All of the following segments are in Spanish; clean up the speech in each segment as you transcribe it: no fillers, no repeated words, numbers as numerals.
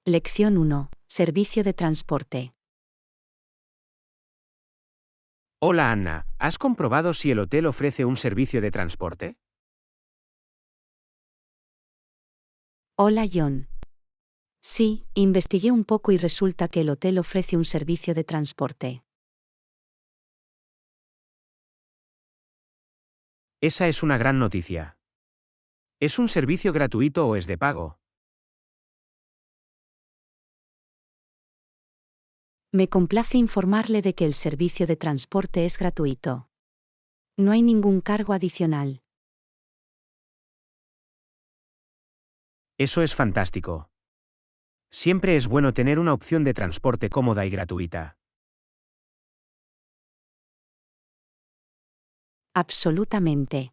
Lección 1. Servicio de transporte. Hola Anna, ¿has comprobado si el hotel ofrece un servicio de transporte? Hola John. Sí, investigué un poco y resulta que el hotel ofrece un servicio de transporte. Esa es una gran noticia. ¿Es un servicio gratuito o es de pago? Me complace informarle de que el servicio de transporte es gratuito. No hay ningún cargo adicional. Eso es fantástico. Siempre es bueno tener una opción de transporte cómoda y gratuita. Absolutamente.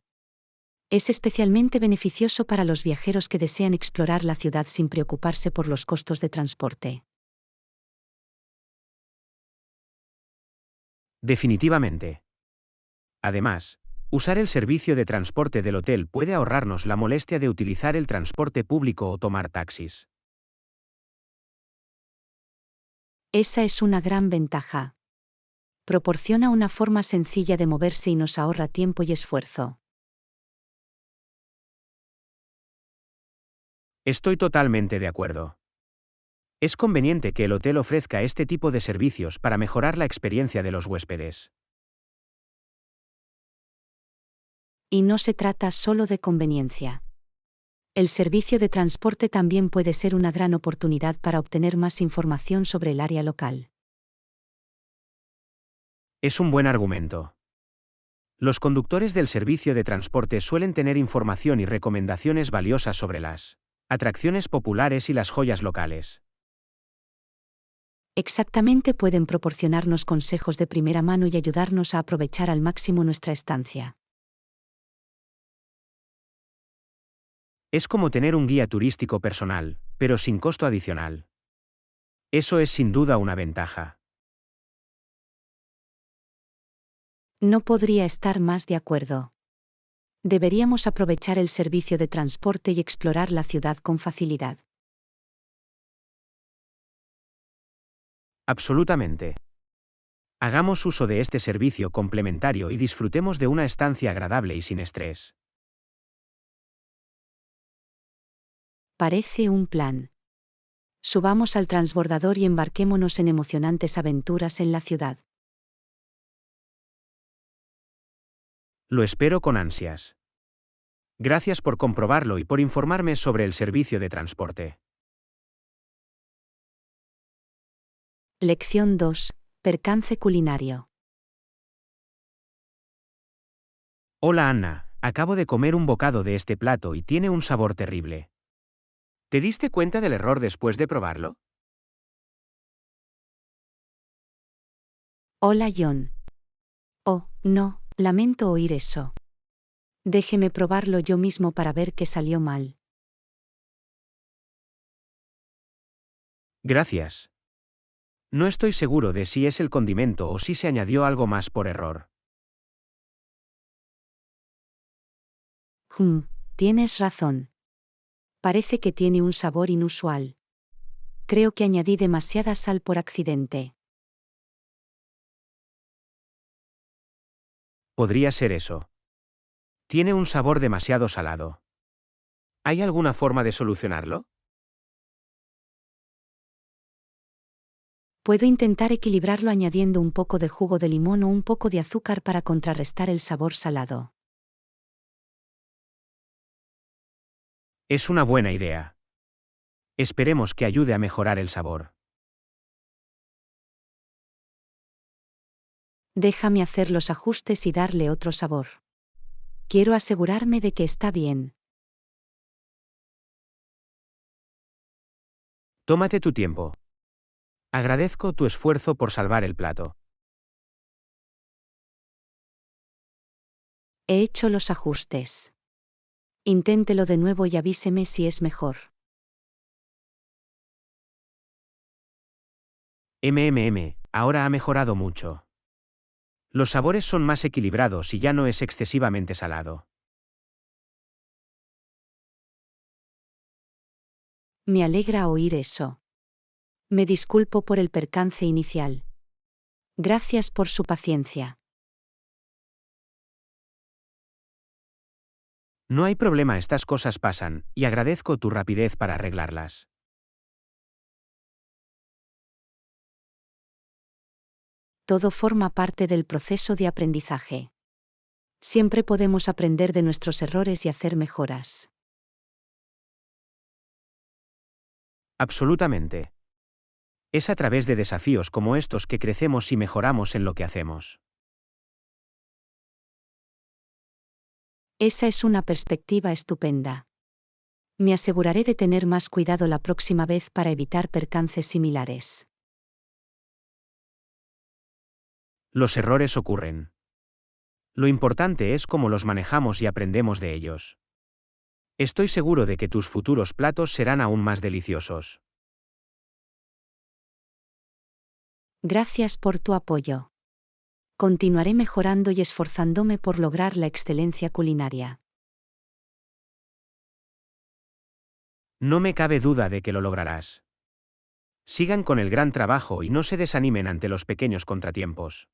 Es especialmente beneficioso para los viajeros que desean explorar la ciudad sin preocuparse por los costos de transporte. Definitivamente. Además, usar el servicio de transporte del hotel puede ahorrarnos la molestia de utilizar el transporte público o tomar taxis. Esa es una gran ventaja. Proporciona una forma sencilla de moverse y nos ahorra tiempo y esfuerzo. Estoy totalmente de acuerdo. Es conveniente que el hotel ofrezca este tipo de servicios para mejorar la experiencia de los huéspedes. Y no se trata solo de conveniencia. El servicio de transporte también puede ser una gran oportunidad para obtener más información sobre el área local. Es un buen argumento. Los conductores del servicio de transporte suelen tener información y recomendaciones valiosas sobre las atracciones populares y las joyas locales. Exactamente, pueden proporcionarnos consejos de primera mano y ayudarnos a aprovechar al máximo nuestra estancia. Es como tener un guía turístico personal, pero sin costo adicional. Eso es sin duda una ventaja. No podría estar más de acuerdo. Deberíamos aprovechar el servicio de transporte y explorar la ciudad con facilidad. Absolutamente. Hagamos uso de este servicio complementario y disfrutemos de una estancia agradable y sin estrés. Parece un plan. Subamos al transbordador y embarquémonos en emocionantes aventuras en la ciudad. Lo espero con ansias. Gracias por comprobarlo y por informarme sobre el servicio de transporte. Lección 2. Percance culinario. Hola Anna, acabo de comer un bocado de este plato y tiene un sabor terrible. ¿Te diste cuenta del error después de probarlo? Hola John. Oh, no, lamento oír eso. Déjeme probarlo yo mismo para ver qué salió mal. Gracias. No estoy seguro de si es el condimento o si se añadió algo más por error. Tienes razón. Parece que tiene un sabor inusual. Creo que añadí demasiada sal por accidente. Podría ser eso. Tiene un sabor demasiado salado. ¿Hay alguna forma de solucionarlo? Puedo intentar equilibrarlo añadiendo un poco de jugo de limón o un poco de azúcar para contrarrestar el sabor salado. Es una buena idea. Esperemos que ayude a mejorar el sabor. Déjame hacer los ajustes y darle otro sabor. Quiero asegurarme de que está bien. Tómate tu tiempo. Agradezco tu esfuerzo por salvar el plato. He hecho los ajustes. Inténtelo de nuevo y avíseme si es mejor. Ahora ha mejorado mucho. Los sabores son más equilibrados y ya no es excesivamente salado. Me alegra oír eso. Me disculpo por el percance inicial. Gracias por su paciencia. No hay problema, estas cosas pasan, y agradezco tu rapidez para arreglarlas. Todo forma parte del proceso de aprendizaje. Siempre podemos aprender de nuestros errores y hacer mejoras. Absolutamente. Es a través de desafíos como estos que crecemos y mejoramos en lo que hacemos. Esa es una perspectiva estupenda. Me aseguraré de tener más cuidado la próxima vez para evitar percances similares. Los errores ocurren. Lo importante es cómo los manejamos y aprendemos de ellos. Estoy seguro de que tus futuros platos serán aún más deliciosos. Gracias por tu apoyo. Continuaré mejorando y esforzándome por lograr la excelencia culinaria. No me cabe duda de que lo lograrás. Sigan con el gran trabajo y no se desanimen ante los pequeños contratiempos.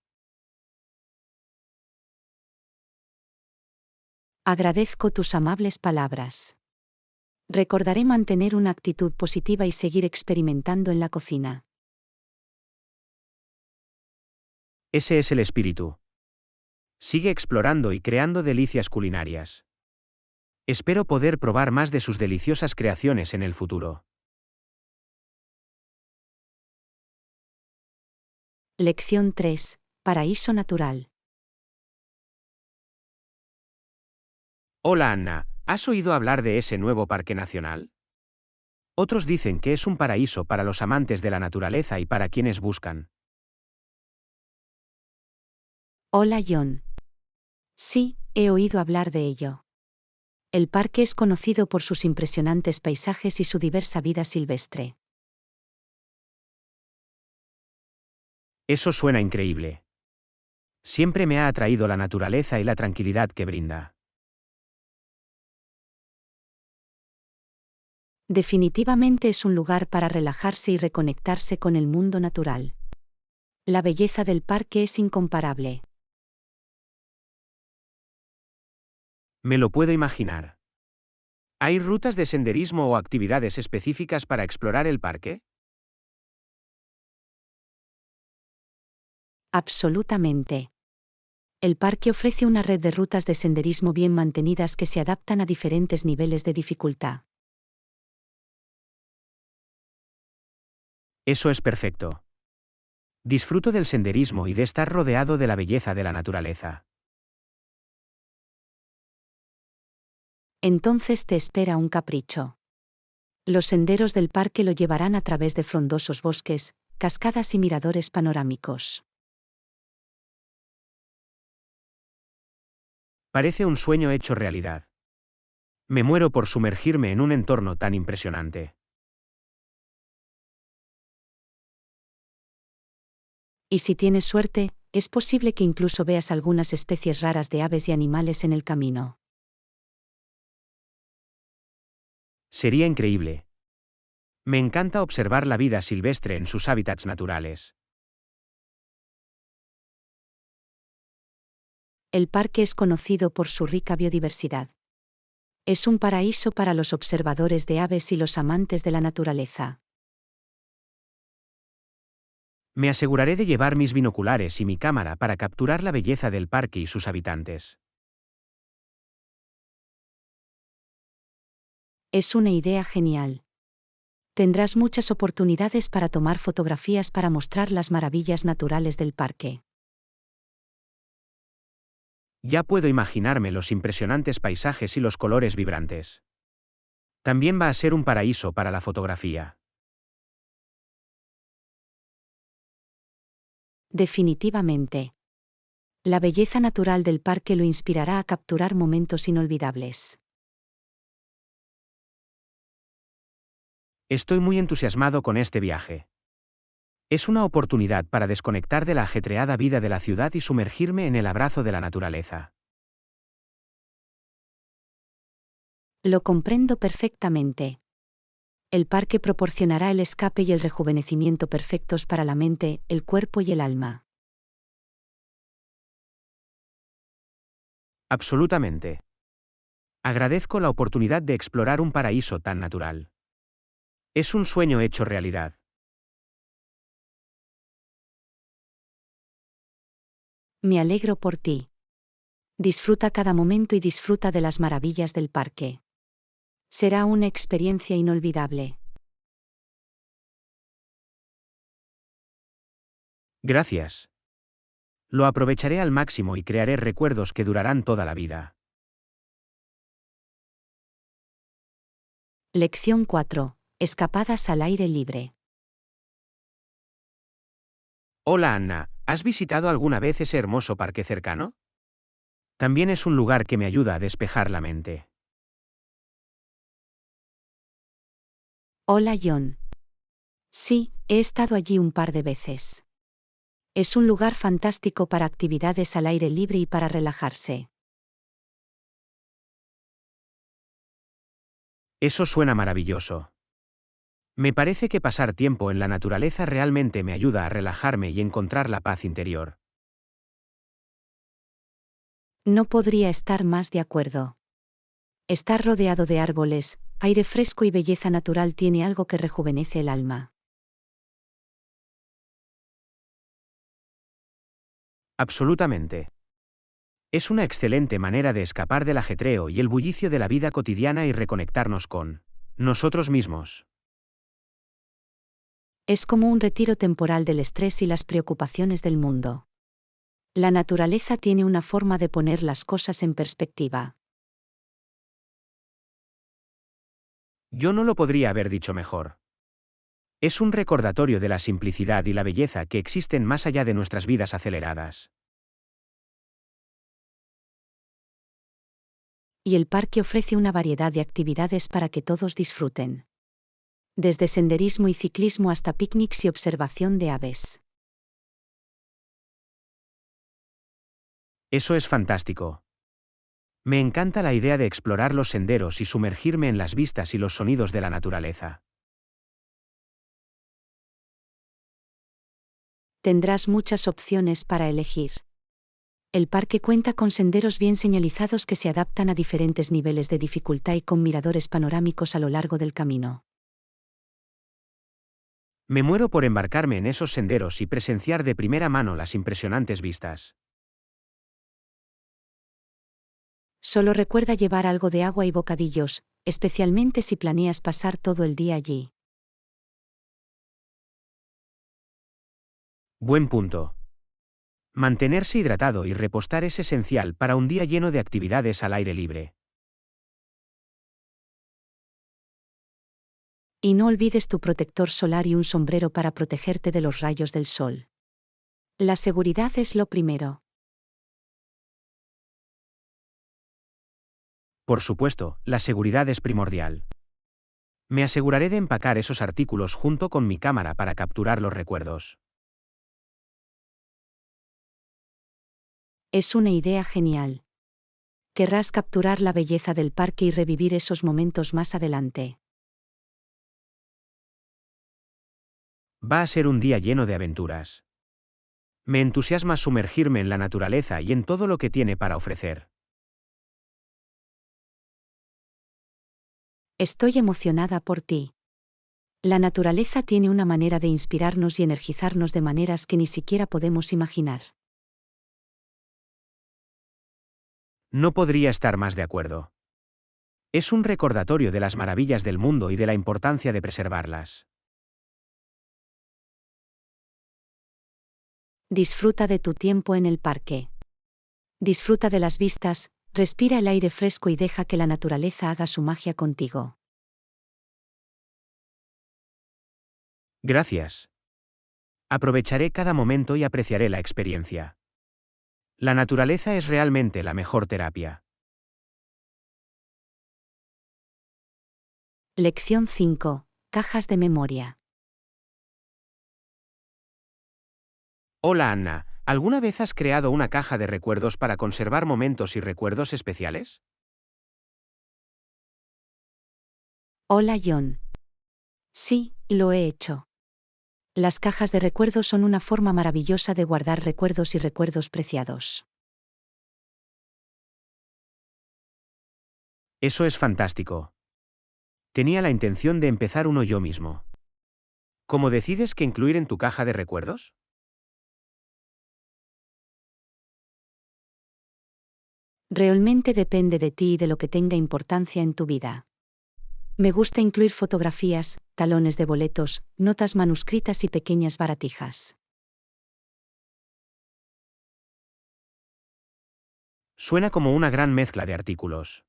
Agradezco tus amables palabras. Recordaré mantener una actitud positiva y seguir experimentando en la cocina. Ese es el espíritu. Sigue explorando y creando delicias culinarias. Espero poder probar más de sus deliciosas creaciones en el futuro. Lección 3. Paraíso natural. Hola Anna, ¿has oído hablar de ese nuevo parque nacional? Otros dicen que es un paraíso para los amantes de la naturaleza y para quienes buscan. Hola John. Sí, he oído hablar de ello. El parque es conocido por sus impresionantes paisajes y su diversa vida silvestre. Eso suena increíble. Siempre me ha atraído la naturaleza y la tranquilidad que brinda. Definitivamente es un lugar para relajarse y reconectarse con el mundo natural. La belleza del parque es incomparable. Me lo puedo imaginar. ¿Hay rutas de senderismo o actividades específicas para explorar el parque? Absolutamente. El parque ofrece una red de rutas de senderismo bien mantenidas que se adaptan a diferentes niveles de dificultad. Eso es perfecto. Disfruto del senderismo y de estar rodeado de la belleza de la naturaleza. Entonces te espera un capricho. Los senderos del parque lo llevarán a través de frondosos bosques, cascadas y miradores panorámicos. Parece un sueño hecho realidad. Me muero por sumergirme en un entorno tan impresionante. Y si tienes suerte, es posible que incluso veas algunas especies raras de aves y animales en el camino. Sería increíble. Me encanta observar la vida silvestre en sus hábitats naturales. El parque es conocido por su rica biodiversidad. Es un paraíso para los observadores de aves y los amantes de la naturaleza. Me aseguraré de llevar mis binoculares y mi cámara para capturar la belleza del parque y sus habitantes. Es una idea genial. Tendrás muchas oportunidades para tomar fotografías para mostrar las maravillas naturales del parque. Ya puedo imaginarme los impresionantes paisajes y los colores vibrantes. También va a ser un paraíso para la fotografía. Definitivamente. La belleza natural del parque lo inspirará a capturar momentos inolvidables. Estoy muy entusiasmado con este viaje. Es una oportunidad para desconectar de la ajetreada vida de la ciudad y sumergirme en el abrazo de la naturaleza. Lo comprendo perfectamente. El parque proporcionará el escape y el rejuvenecimiento perfectos para la mente, el cuerpo y el alma. Absolutamente. Agradezco la oportunidad de explorar un paraíso tan natural. Es un sueño hecho realidad. Me alegro por ti. Disfruta cada momento y disfruta de las maravillas del parque. Será una experiencia inolvidable. Gracias. Lo aprovecharé al máximo y crearé recuerdos que durarán toda la vida. Lección 4. Escapadas al aire libre. Hola Anna, ¿has visitado alguna vez ese hermoso parque cercano? También es un lugar que me ayuda a despejar la mente. Hola John. Sí, he estado allí un par de veces. Es un lugar fantástico para actividades al aire libre y para relajarse. Eso suena maravilloso. Me parece que pasar tiempo en la naturaleza realmente me ayuda a relajarme y encontrar la paz interior. No podría estar más de acuerdo. Estar rodeado de árboles, aire fresco y belleza natural tiene algo que rejuvenece el alma. Absolutamente. Es una excelente manera de escapar del ajetreo y el bullicio de la vida cotidiana y reconectarnos con nosotros mismos. Es como un retiro temporal del estrés y las preocupaciones del mundo. La naturaleza tiene una forma de poner las cosas en perspectiva. Yo no lo podría haber dicho mejor. Es un recordatorio de la simplicidad y la belleza que existen más allá de nuestras vidas aceleradas. Y el parque ofrece una variedad de actividades para que todos disfruten. Desde senderismo y ciclismo hasta picnics y observación de aves. Eso es fantástico. Me encanta la idea de explorar los senderos y sumergirme en las vistas y los sonidos de la naturaleza. Tendrás muchas opciones para elegir. El parque cuenta con senderos bien señalizados que se adaptan a diferentes niveles de dificultad y con miradores panorámicos a lo largo del camino. Me muero por embarcarme en esos senderos y presenciar de primera mano las impresionantes vistas. Solo recuerda llevar algo de agua y bocadillos, especialmente si planeas pasar todo el día allí. Buen punto. Mantenerse hidratado y repostar es esencial para un día lleno de actividades al aire libre. Y no olvides tu protector solar y un sombrero para protegerte de los rayos del sol. La seguridad es lo primero. Por supuesto, la seguridad es primordial. Me aseguraré de empacar esos artículos junto con mi cámara para capturar los recuerdos. Es una idea genial. Querrás capturar la belleza del parque y revivir esos momentos más adelante. Va a ser un día lleno de aventuras. Me entusiasma sumergirme en la naturaleza y en todo lo que tiene para ofrecer. Estoy emocionada por ti. La naturaleza tiene una manera de inspirarnos y energizarnos de maneras que ni siquiera podemos imaginar. No podría estar más de acuerdo. Es un recordatorio de las maravillas del mundo y de la importancia de preservarlas. Disfruta de tu tiempo en el parque. Disfruta de las vistas, respira el aire fresco y deja que la naturaleza haga su magia contigo. Gracias. Aprovecharé cada momento y apreciaré la experiencia. La naturaleza es realmente la mejor terapia. Lección 5. Cajas de memoria. Hola Anna, ¿alguna vez has creado una caja de recuerdos para conservar momentos y recuerdos especiales? Hola John. Sí, lo he hecho. Las cajas de recuerdos son una forma maravillosa de guardar recuerdos y recuerdos preciados. Eso es fantástico. Tenía la intención de empezar uno yo mismo. ¿Cómo decides qué incluir en tu caja de recuerdos? Realmente depende de ti y de lo que tenga importancia en tu vida. Me gusta incluir fotografías, talones de boletos, notas manuscritas y pequeñas baratijas. Suena como una gran mezcla de artículos.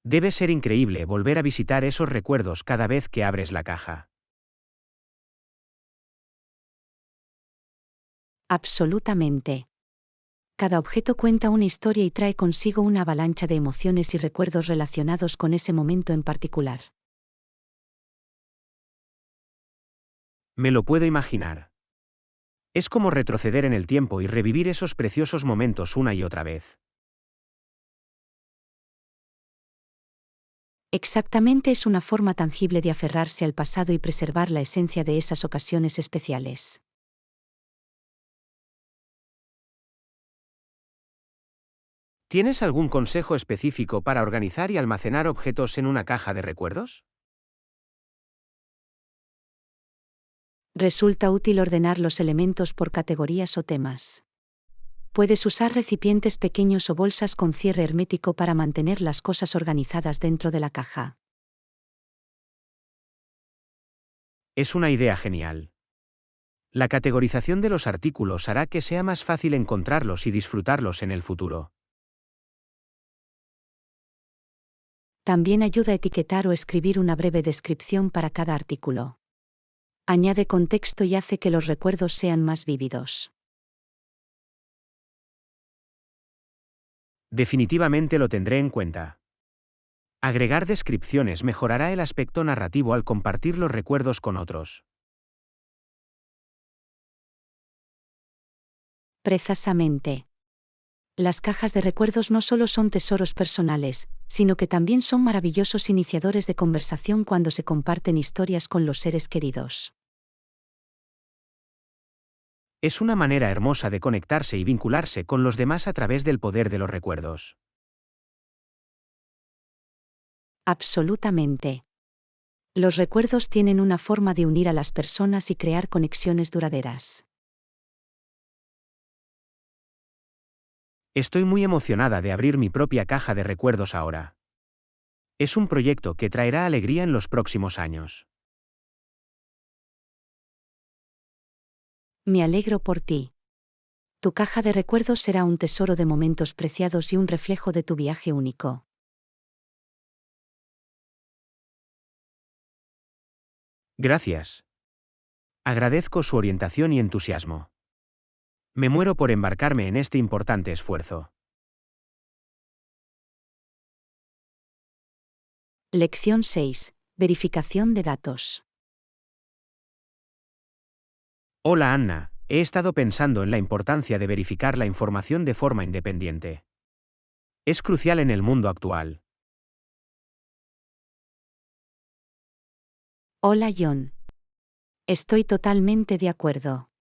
Debe ser increíble volver a visitar esos recuerdos cada vez que abres la caja. Absolutamente. Cada objeto cuenta una historia y trae consigo una avalancha de emociones y recuerdos relacionados con ese momento en particular. Me lo puedo imaginar. Es como retroceder en el tiempo y revivir esos preciosos momentos una y otra vez. Exactamente, es una forma tangible de aferrarse al pasado y preservar la esencia de esas ocasiones especiales. ¿Tienes algún consejo específico para organizar y almacenar objetos en una caja de recuerdos? Resulta útil ordenar los elementos por categorías o temas. Puedes usar recipientes pequeños o bolsas con cierre hermético para mantener las cosas organizadas dentro de la caja. Es una idea genial. La categorización de los artículos hará que sea más fácil encontrarlos y disfrutarlos en el futuro. También ayuda a etiquetar o escribir una breve descripción para cada artículo. Añade contexto y hace que los recuerdos sean más vívidos. Definitivamente lo tendré en cuenta. Agregar descripciones mejorará el aspecto narrativo al compartir los recuerdos con otros. Precisamente. Las cajas de recuerdos no solo son tesoros personales, sino que también son maravillosos iniciadores de conversación cuando se comparten historias con los seres queridos. Es una manera hermosa de conectarse y vincularse con los demás a través del poder de los recuerdos. Absolutamente. Los recuerdos tienen una forma de unir a las personas y crear conexiones duraderas. Estoy muy emocionada de abrir mi propia caja de recuerdos ahora. Es un proyecto que traerá alegría en los próximos años. Me alegro por ti. Tu caja de recuerdos será un tesoro de momentos preciados y un reflejo de tu viaje único. Gracias. Agradezco su orientación y entusiasmo. Me muero por embarcarme en este importante esfuerzo. Lección 6. Verificación de datos. Hola Anna, he estado pensando en la importancia de verificar la información de forma independiente. Es crucial en el mundo actual. Hola John. Estoy totalmente de acuerdo.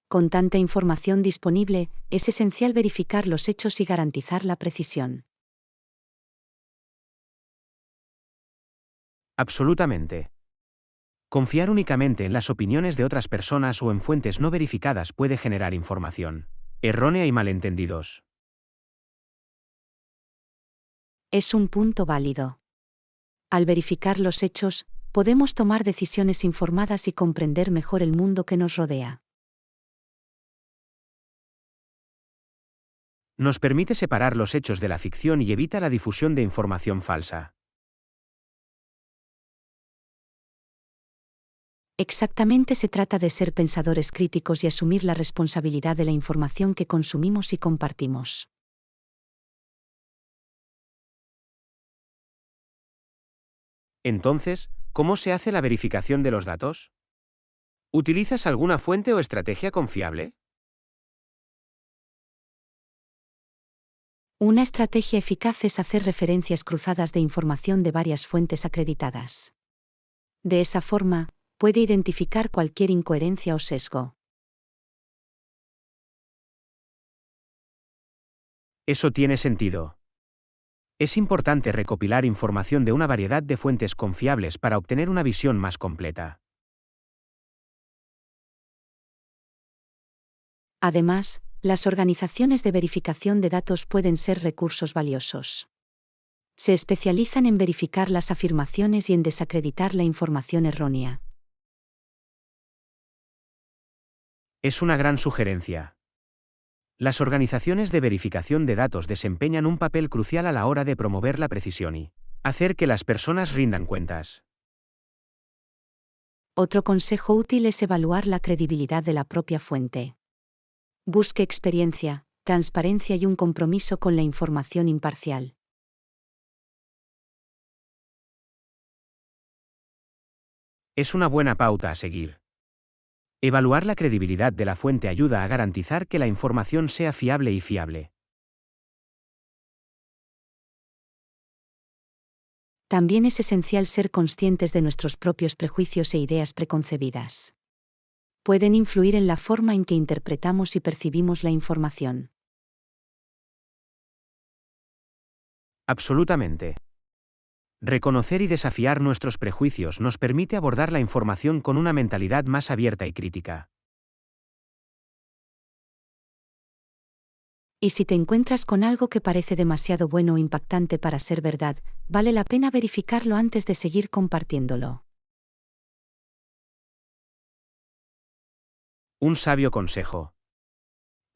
Con tanta información disponible, es esencial verificar los hechos y garantizar la precisión. Absolutamente. Confiar únicamente en las opiniones de otras personas o en fuentes no verificadas puede generar información errónea y malentendidos. Es un punto válido. Al verificar los hechos, podemos tomar decisiones informadas y comprender mejor el mundo que nos rodea. Nos permite separar los hechos de la ficción y evita la difusión de información falsa. Exactamente, se trata de ser pensadores críticos y asumir la responsabilidad de la información que consumimos y compartimos. Entonces, ¿cómo se hace la verificación de los datos? ¿Utilizas alguna fuente o estrategia confiable? Una estrategia eficaz es hacer referencias cruzadas de información de varias fuentes acreditadas. De esa forma, puede identificar cualquier incoherencia o sesgo. Eso tiene sentido. Es importante recopilar información de una variedad de fuentes confiables para obtener una visión más completa. Además, las organizaciones de verificación de datos pueden ser recursos valiosos. Se especializan en verificar las afirmaciones y en desacreditar la información errónea. Es una gran sugerencia. Las organizaciones de verificación de datos desempeñan un papel crucial a la hora de promover la precisión y hacer que las personas rindan cuentas. Otro consejo útil es evaluar la credibilidad de la propia fuente. Busque experiencia, transparencia y un compromiso con la información imparcial. Es una buena pauta a seguir. Evaluar la credibilidad de la fuente ayuda a garantizar que la información sea fiable y fiable. También es esencial ser conscientes de nuestros propios prejuicios e ideas preconcebidas. Pueden influir en la forma en que interpretamos y percibimos la información. Absolutamente. Reconocer y desafiar nuestros prejuicios nos permite abordar la información con una mentalidad más abierta y crítica. Y si te encuentras con algo que parece demasiado bueno o impactante para ser verdad, vale la pena verificarlo antes de seguir compartiéndolo. Un sabio consejo.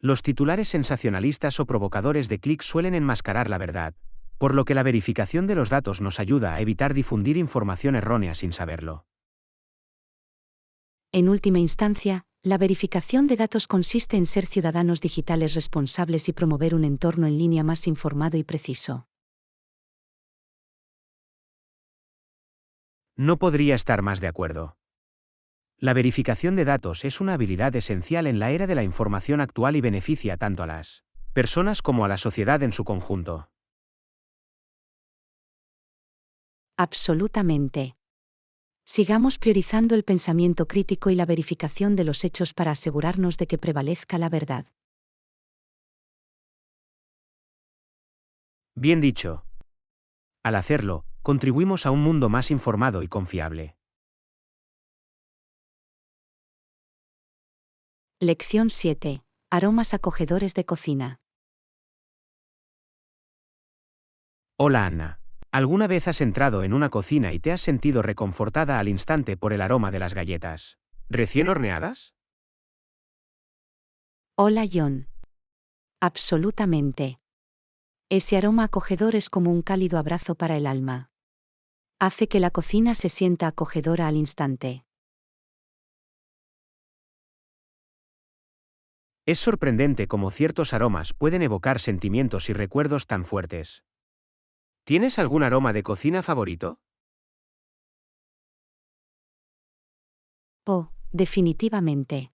Los titulares sensacionalistas o provocadores de clics suelen enmascarar la verdad, por lo que la verificación de los datos nos ayuda a evitar difundir información errónea sin saberlo. En última instancia, la verificación de datos consiste en ser ciudadanos digitales responsables y promover un entorno en línea más informado y preciso. No podría estar más de acuerdo. La verificación de datos es una habilidad esencial en la era de la información actual y beneficia tanto a las personas como a la sociedad en su conjunto. Absolutamente. Sigamos priorizando el pensamiento crítico y la verificación de los hechos para asegurarnos de que prevalezca la verdad. Bien dicho. Al hacerlo, contribuimos a un mundo más informado y confiable. Lección 7. Aromas acogedores de cocina. Hola Anna. ¿Alguna vez has entrado en una cocina y te has sentido reconfortada al instante por el aroma de las galletas recién horneadas? Hola John. Absolutamente. Ese aroma acogedor es como un cálido abrazo para el alma. Hace que la cocina se sienta acogedora al instante. Es sorprendente cómo ciertos aromas pueden evocar sentimientos y recuerdos tan fuertes. ¿Tienes algún aroma de cocina favorito? Oh, definitivamente.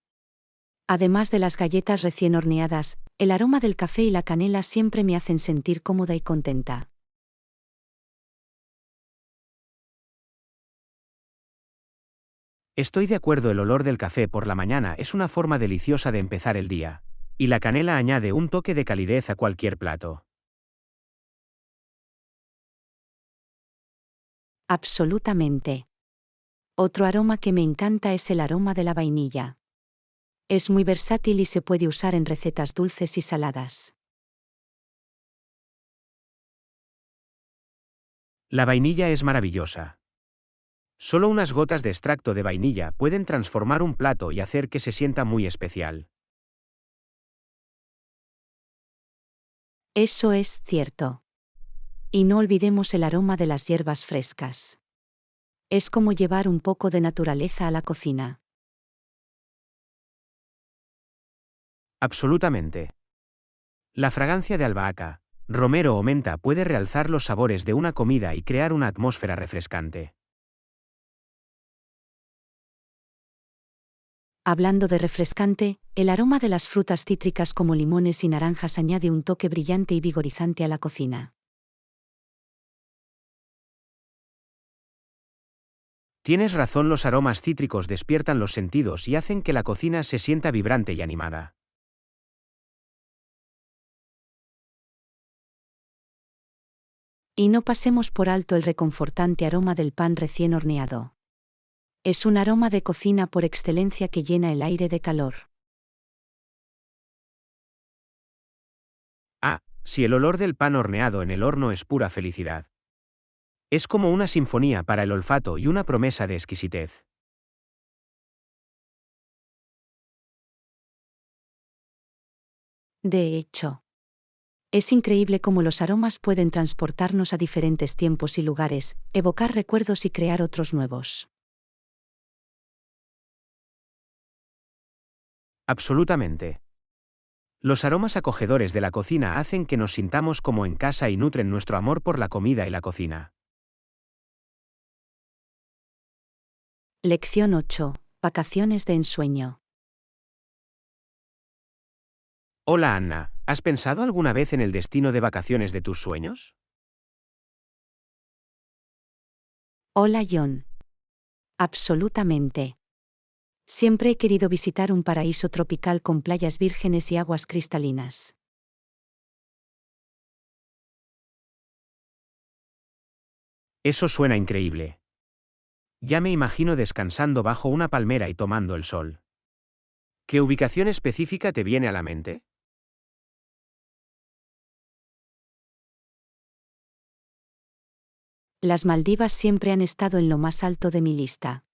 Además de las galletas recién horneadas, el aroma del café y la canela siempre me hacen sentir cómoda y contenta. Estoy de acuerdo, el olor del café por la mañana es una forma deliciosa de empezar el día, y la canela añade un toque de calidez a cualquier plato. Absolutamente. Otro aroma que me encanta es el aroma de la vainilla. Es muy versátil y se puede usar en recetas dulces y saladas. La vainilla es maravillosa. Solo unas gotas de extracto de vainilla pueden transformar un plato y hacer que se sienta muy especial. Eso es cierto. Y no olvidemos el aroma de las hierbas frescas. Es como llevar un poco de naturaleza a la cocina. Absolutamente. La fragancia de albahaca, romero o menta puede realzar los sabores de una comida y crear una atmósfera refrescante. Hablando de refrescante, el aroma de las frutas cítricas como limones y naranjas añade un toque brillante y vigorizante a la cocina. Tienes razón, los aromas cítricos despiertan los sentidos y hacen que la cocina se sienta vibrante y animada. Y no pasemos por alto el reconfortante aroma del pan recién horneado. Es un aroma de cocina por excelencia que llena el aire de calor. Ah, si el olor del pan horneado en el horno es pura felicidad. Es como una sinfonía para el olfato y una promesa de exquisitez. De hecho, es increíble cómo los aromas pueden transportarnos a diferentes tiempos y lugares, evocar recuerdos y crear otros nuevos. Absolutamente. Los aromas acogedores de la cocina hacen que nos sintamos como en casa y nutren nuestro amor por la comida y la cocina. Lección 8. Vacaciones de ensueño. Hola Anna, ¿has pensado alguna vez en el destino de vacaciones de tus sueños? Hola John. Absolutamente. Siempre he querido visitar un paraíso tropical con playas vírgenes y aguas cristalinas. Eso suena increíble. Ya me imagino descansando bajo una palmera y tomando el sol. ¿Qué ubicación específica te viene a la mente? Las Maldivas siempre han estado en lo más alto de mi lista.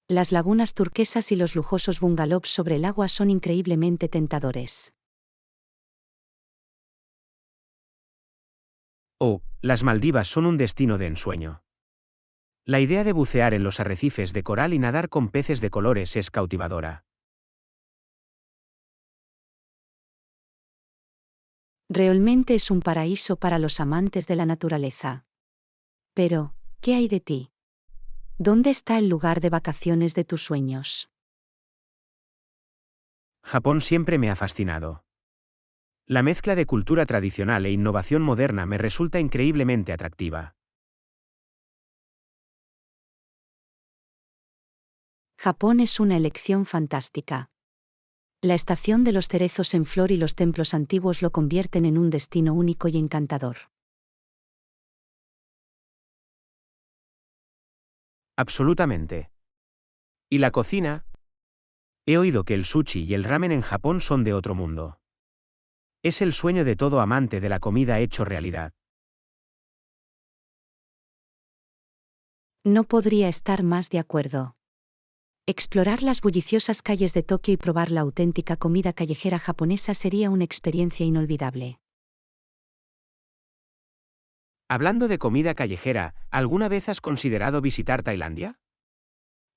Las lagunas turquesas y los lujosos bungalows sobre el agua son increíblemente tentadores. Oh, las Maldivas son un destino de ensueño. La idea de bucear en los arrecifes de coral y nadar con peces de colores es cautivadora. Realmente es un paraíso para los amantes de la naturaleza. Pero, ¿qué hay de ti? ¿Dónde está el lugar de vacaciones de tus sueños? Japón siempre me ha fascinado. La mezcla de cultura tradicional e innovación moderna me resulta increíblemente atractiva. Japón es una elección fantástica. La estación de los cerezos en flor y los templos antiguos lo convierten en un destino único y encantador. Absolutamente. ¿Y la cocina? He oído que el sushi y el ramen en Japón son de otro mundo. Es el sueño de todo amante de la comida hecho realidad. No podría estar más de acuerdo. Explorar las bulliciosas calles de Tokio y probar la auténtica comida callejera japonesa sería una experiencia inolvidable. Hablando de comida callejera, ¿alguna vez has considerado visitar Tailandia?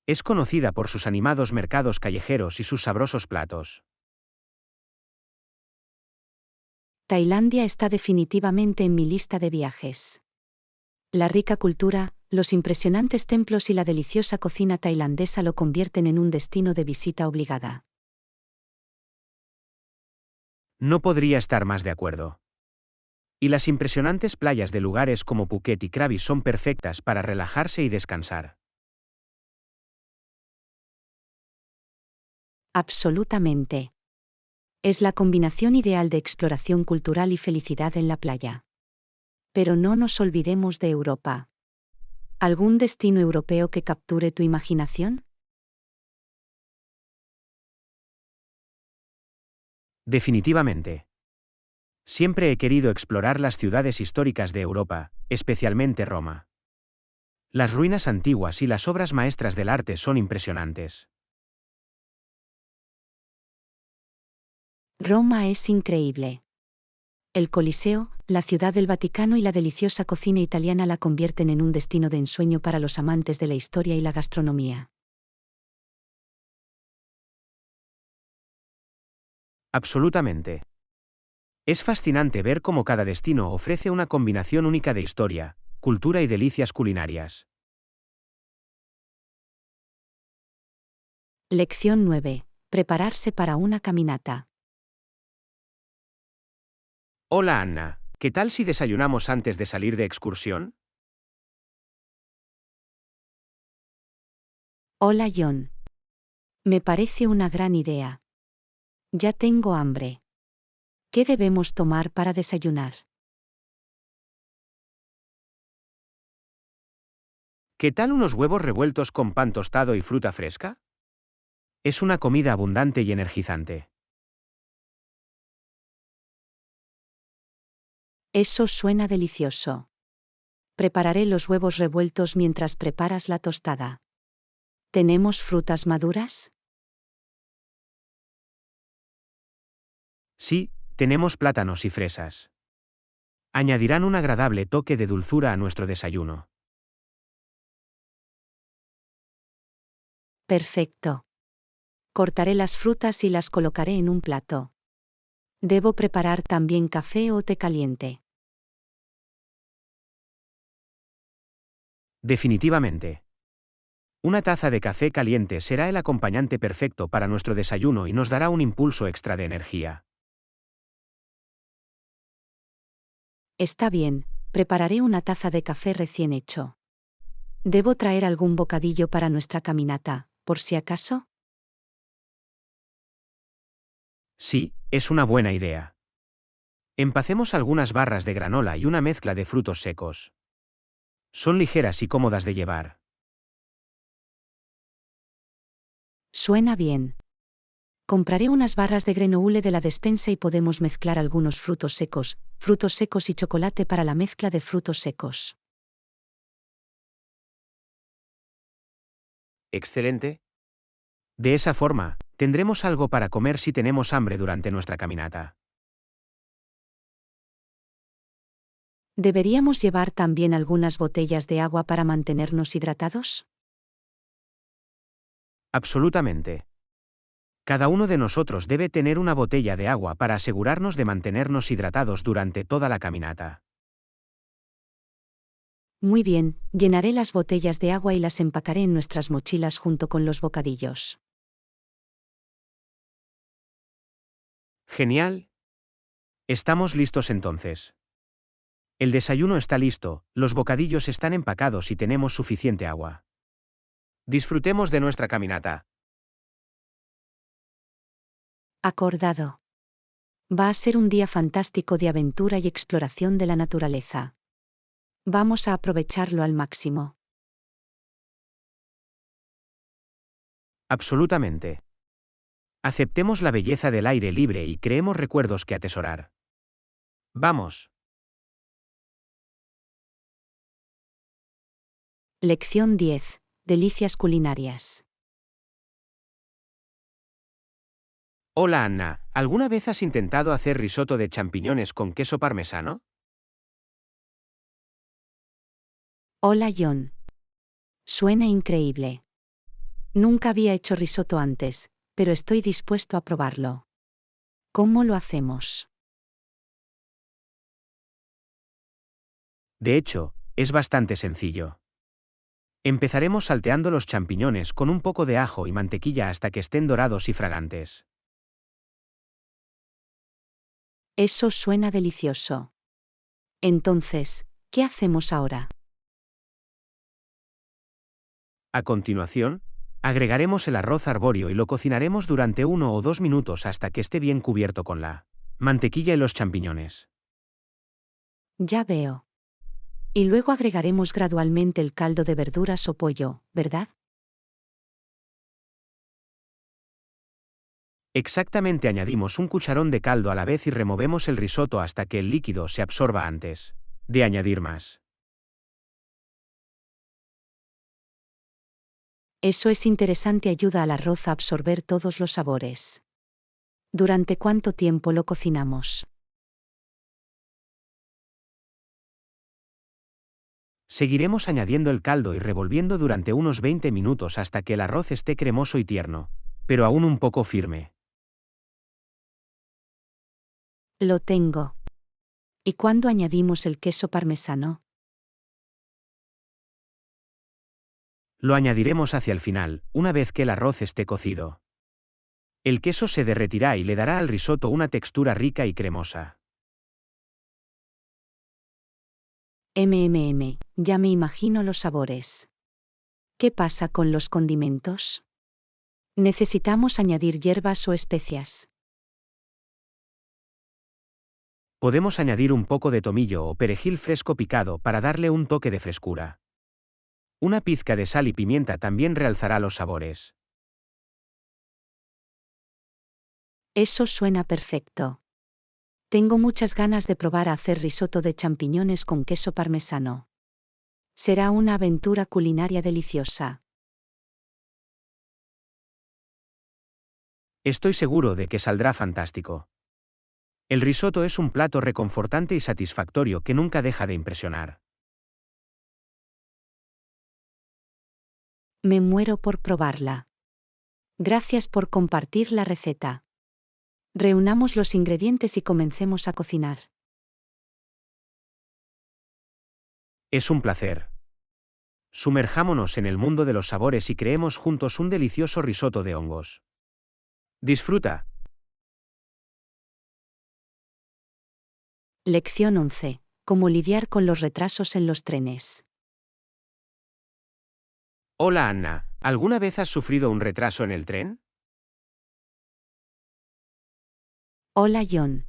Es conocida por sus animados mercados callejeros y sus sabrosos platos. Tailandia está definitivamente en mi lista de viajes. La rica cultura, los impresionantes templos y la deliciosa cocina tailandesa lo convierten en un destino de visita obligada. No podría estar más de acuerdo. Y las impresionantes playas de lugares como Phuket y Krabi son perfectas para relajarse y descansar. Absolutamente. Es la combinación ideal de exploración cultural y felicidad en la playa. Pero no nos olvidemos de Europa. ¿Algún destino europeo que capture tu imaginación? Definitivamente. Siempre he querido explorar las ciudades históricas de Europa, especialmente Roma. Las ruinas antiguas y las obras maestras del arte son impresionantes. Roma es increíble. El Coliseo, la Ciudad del Vaticano y la deliciosa cocina italiana la convierten en un destino de ensueño para los amantes de la historia y la gastronomía. Absolutamente. Es fascinante ver cómo cada destino ofrece una combinación única de historia, cultura y delicias culinarias. Lección 9. Prepararse para una caminata. Hola Anna, ¿qué tal si desayunamos antes de salir de excursión? Hola John. Me parece una gran idea. Ya tengo hambre. ¿Qué debemos tomar para desayunar? ¿Qué tal unos huevos revueltos con pan tostado y fruta fresca? Es una comida abundante y energizante. Eso suena delicioso. Prepararé los huevos revueltos mientras preparas la tostada. ¿Tenemos frutas maduras? Sí, tenemos plátanos y fresas. Añadirán un agradable toque de dulzura a nuestro desayuno. Perfecto. Cortaré las frutas y las colocaré en un plato. Debo preparar también café o té caliente. Definitivamente. Una taza de café caliente será el acompañante perfecto para nuestro desayuno y nos dará un impulso extra de energía. Está bien, prepararé una taza de café recién hecho. ¿Debo traer algún bocadillo para nuestra caminata, por si acaso? Sí, es una buena idea. Empacemos algunas barras de granola y una mezcla de frutos secos. Son ligeras y cómodas de llevar. Suena bien. Compraré unas barras de granola de la despensa y podemos mezclar algunos frutos secos y chocolate para la mezcla de frutos secos. Excelente. De esa forma, tendremos algo para comer si tenemos hambre durante nuestra caminata. ¿Deberíamos llevar también algunas botellas de agua para mantenernos hidratados? Absolutamente. Cada uno de nosotros debe tener una botella de agua para asegurarnos de mantenernos hidratados durante toda la caminata. Muy bien, llenaré las botellas de agua y las empacaré en nuestras mochilas junto con los bocadillos. Genial. Estamos listos entonces. El desayuno está listo, los bocadillos están empacados y tenemos suficiente agua. Disfrutemos de nuestra caminata. Acordado. Va a ser un día fantástico de aventura y exploración de la naturaleza. Vamos a aprovecharlo al máximo. Absolutamente. Aceptemos la belleza del aire libre y creemos recuerdos que atesorar. Vamos. Lección 10. Delicias culinarias. Hola Anna, ¿alguna vez has intentado hacer risotto de champiñones con queso parmesano? Hola John. Suena increíble. Nunca había hecho risotto antes, pero estoy dispuesto a probarlo. ¿Cómo lo hacemos? De hecho, es bastante sencillo. Empezaremos salteando los champiñones con un poco de ajo y mantequilla hasta que estén dorados y fragantes. Eso suena delicioso. Entonces, ¿qué hacemos ahora? A continuación, agregaremos el arroz arbóreo y lo cocinaremos durante 1 o 2 minutos hasta que esté bien cubierto con la mantequilla y los champiñones. Ya veo. Y luego agregaremos gradualmente el caldo de verduras o pollo, ¿verdad? Exactamente, añadimos un cucharón de caldo a la vez y removemos el risotto hasta que el líquido se absorba antes de añadir más. Eso es interesante, ayuda al arroz a absorber todos los sabores. ¿Durante cuánto tiempo lo cocinamos? Seguiremos añadiendo el caldo y revolviendo durante unos 20 minutos hasta que el arroz esté cremoso y tierno, pero aún un poco firme. Lo tengo. ¿Y cuándo añadimos el queso parmesano? Lo añadiremos hacia el final, una vez que el arroz esté cocido. El queso se derretirá y le dará al risotto una textura rica y cremosa. Ya me imagino los sabores. ¿Qué pasa con los condimentos? Necesitamos añadir hierbas o especias. Podemos añadir un poco de tomillo o perejil fresco picado para darle un toque de frescura. Una pizca de sal y pimienta también realzará los sabores. Eso suena perfecto. Tengo muchas ganas de probar a hacer risotto de champiñones con queso parmesano. Será una aventura culinaria deliciosa. Estoy seguro de que saldrá fantástico. El risotto es un plato reconfortante y satisfactorio que nunca deja de impresionar. Me muero por probarla. Gracias por compartir la receta. Reunamos los ingredientes y comencemos a cocinar. Es un placer. Sumerjámonos en el mundo de los sabores y creemos juntos un delicioso risotto de hongos. Disfruta. Lección 11. Cómo lidiar con los retrasos en los trenes. Hola Anna, ¿alguna vez has sufrido un retraso en el tren? Hola John.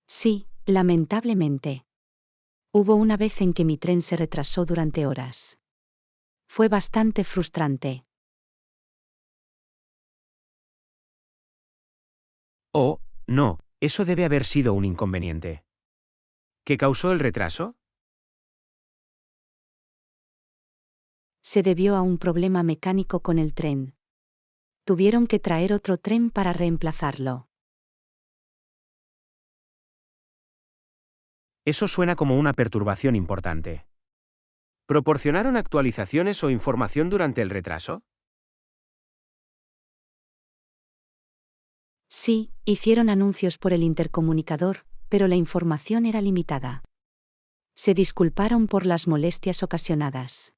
Sí, lamentablemente. Hubo una vez en que mi tren se retrasó durante horas. Fue bastante frustrante. Oh, no, eso debe haber sido un inconveniente. ¿Qué causó el retraso? Se debió a un problema mecánico con el tren. Tuvieron que traer otro tren para reemplazarlo. Eso suena como una perturbación importante. ¿Proporcionaron actualizaciones o información durante el retraso? Sí, hicieron anuncios por el intercomunicador, pero la información era limitada. Se disculparon por las molestias ocasionadas.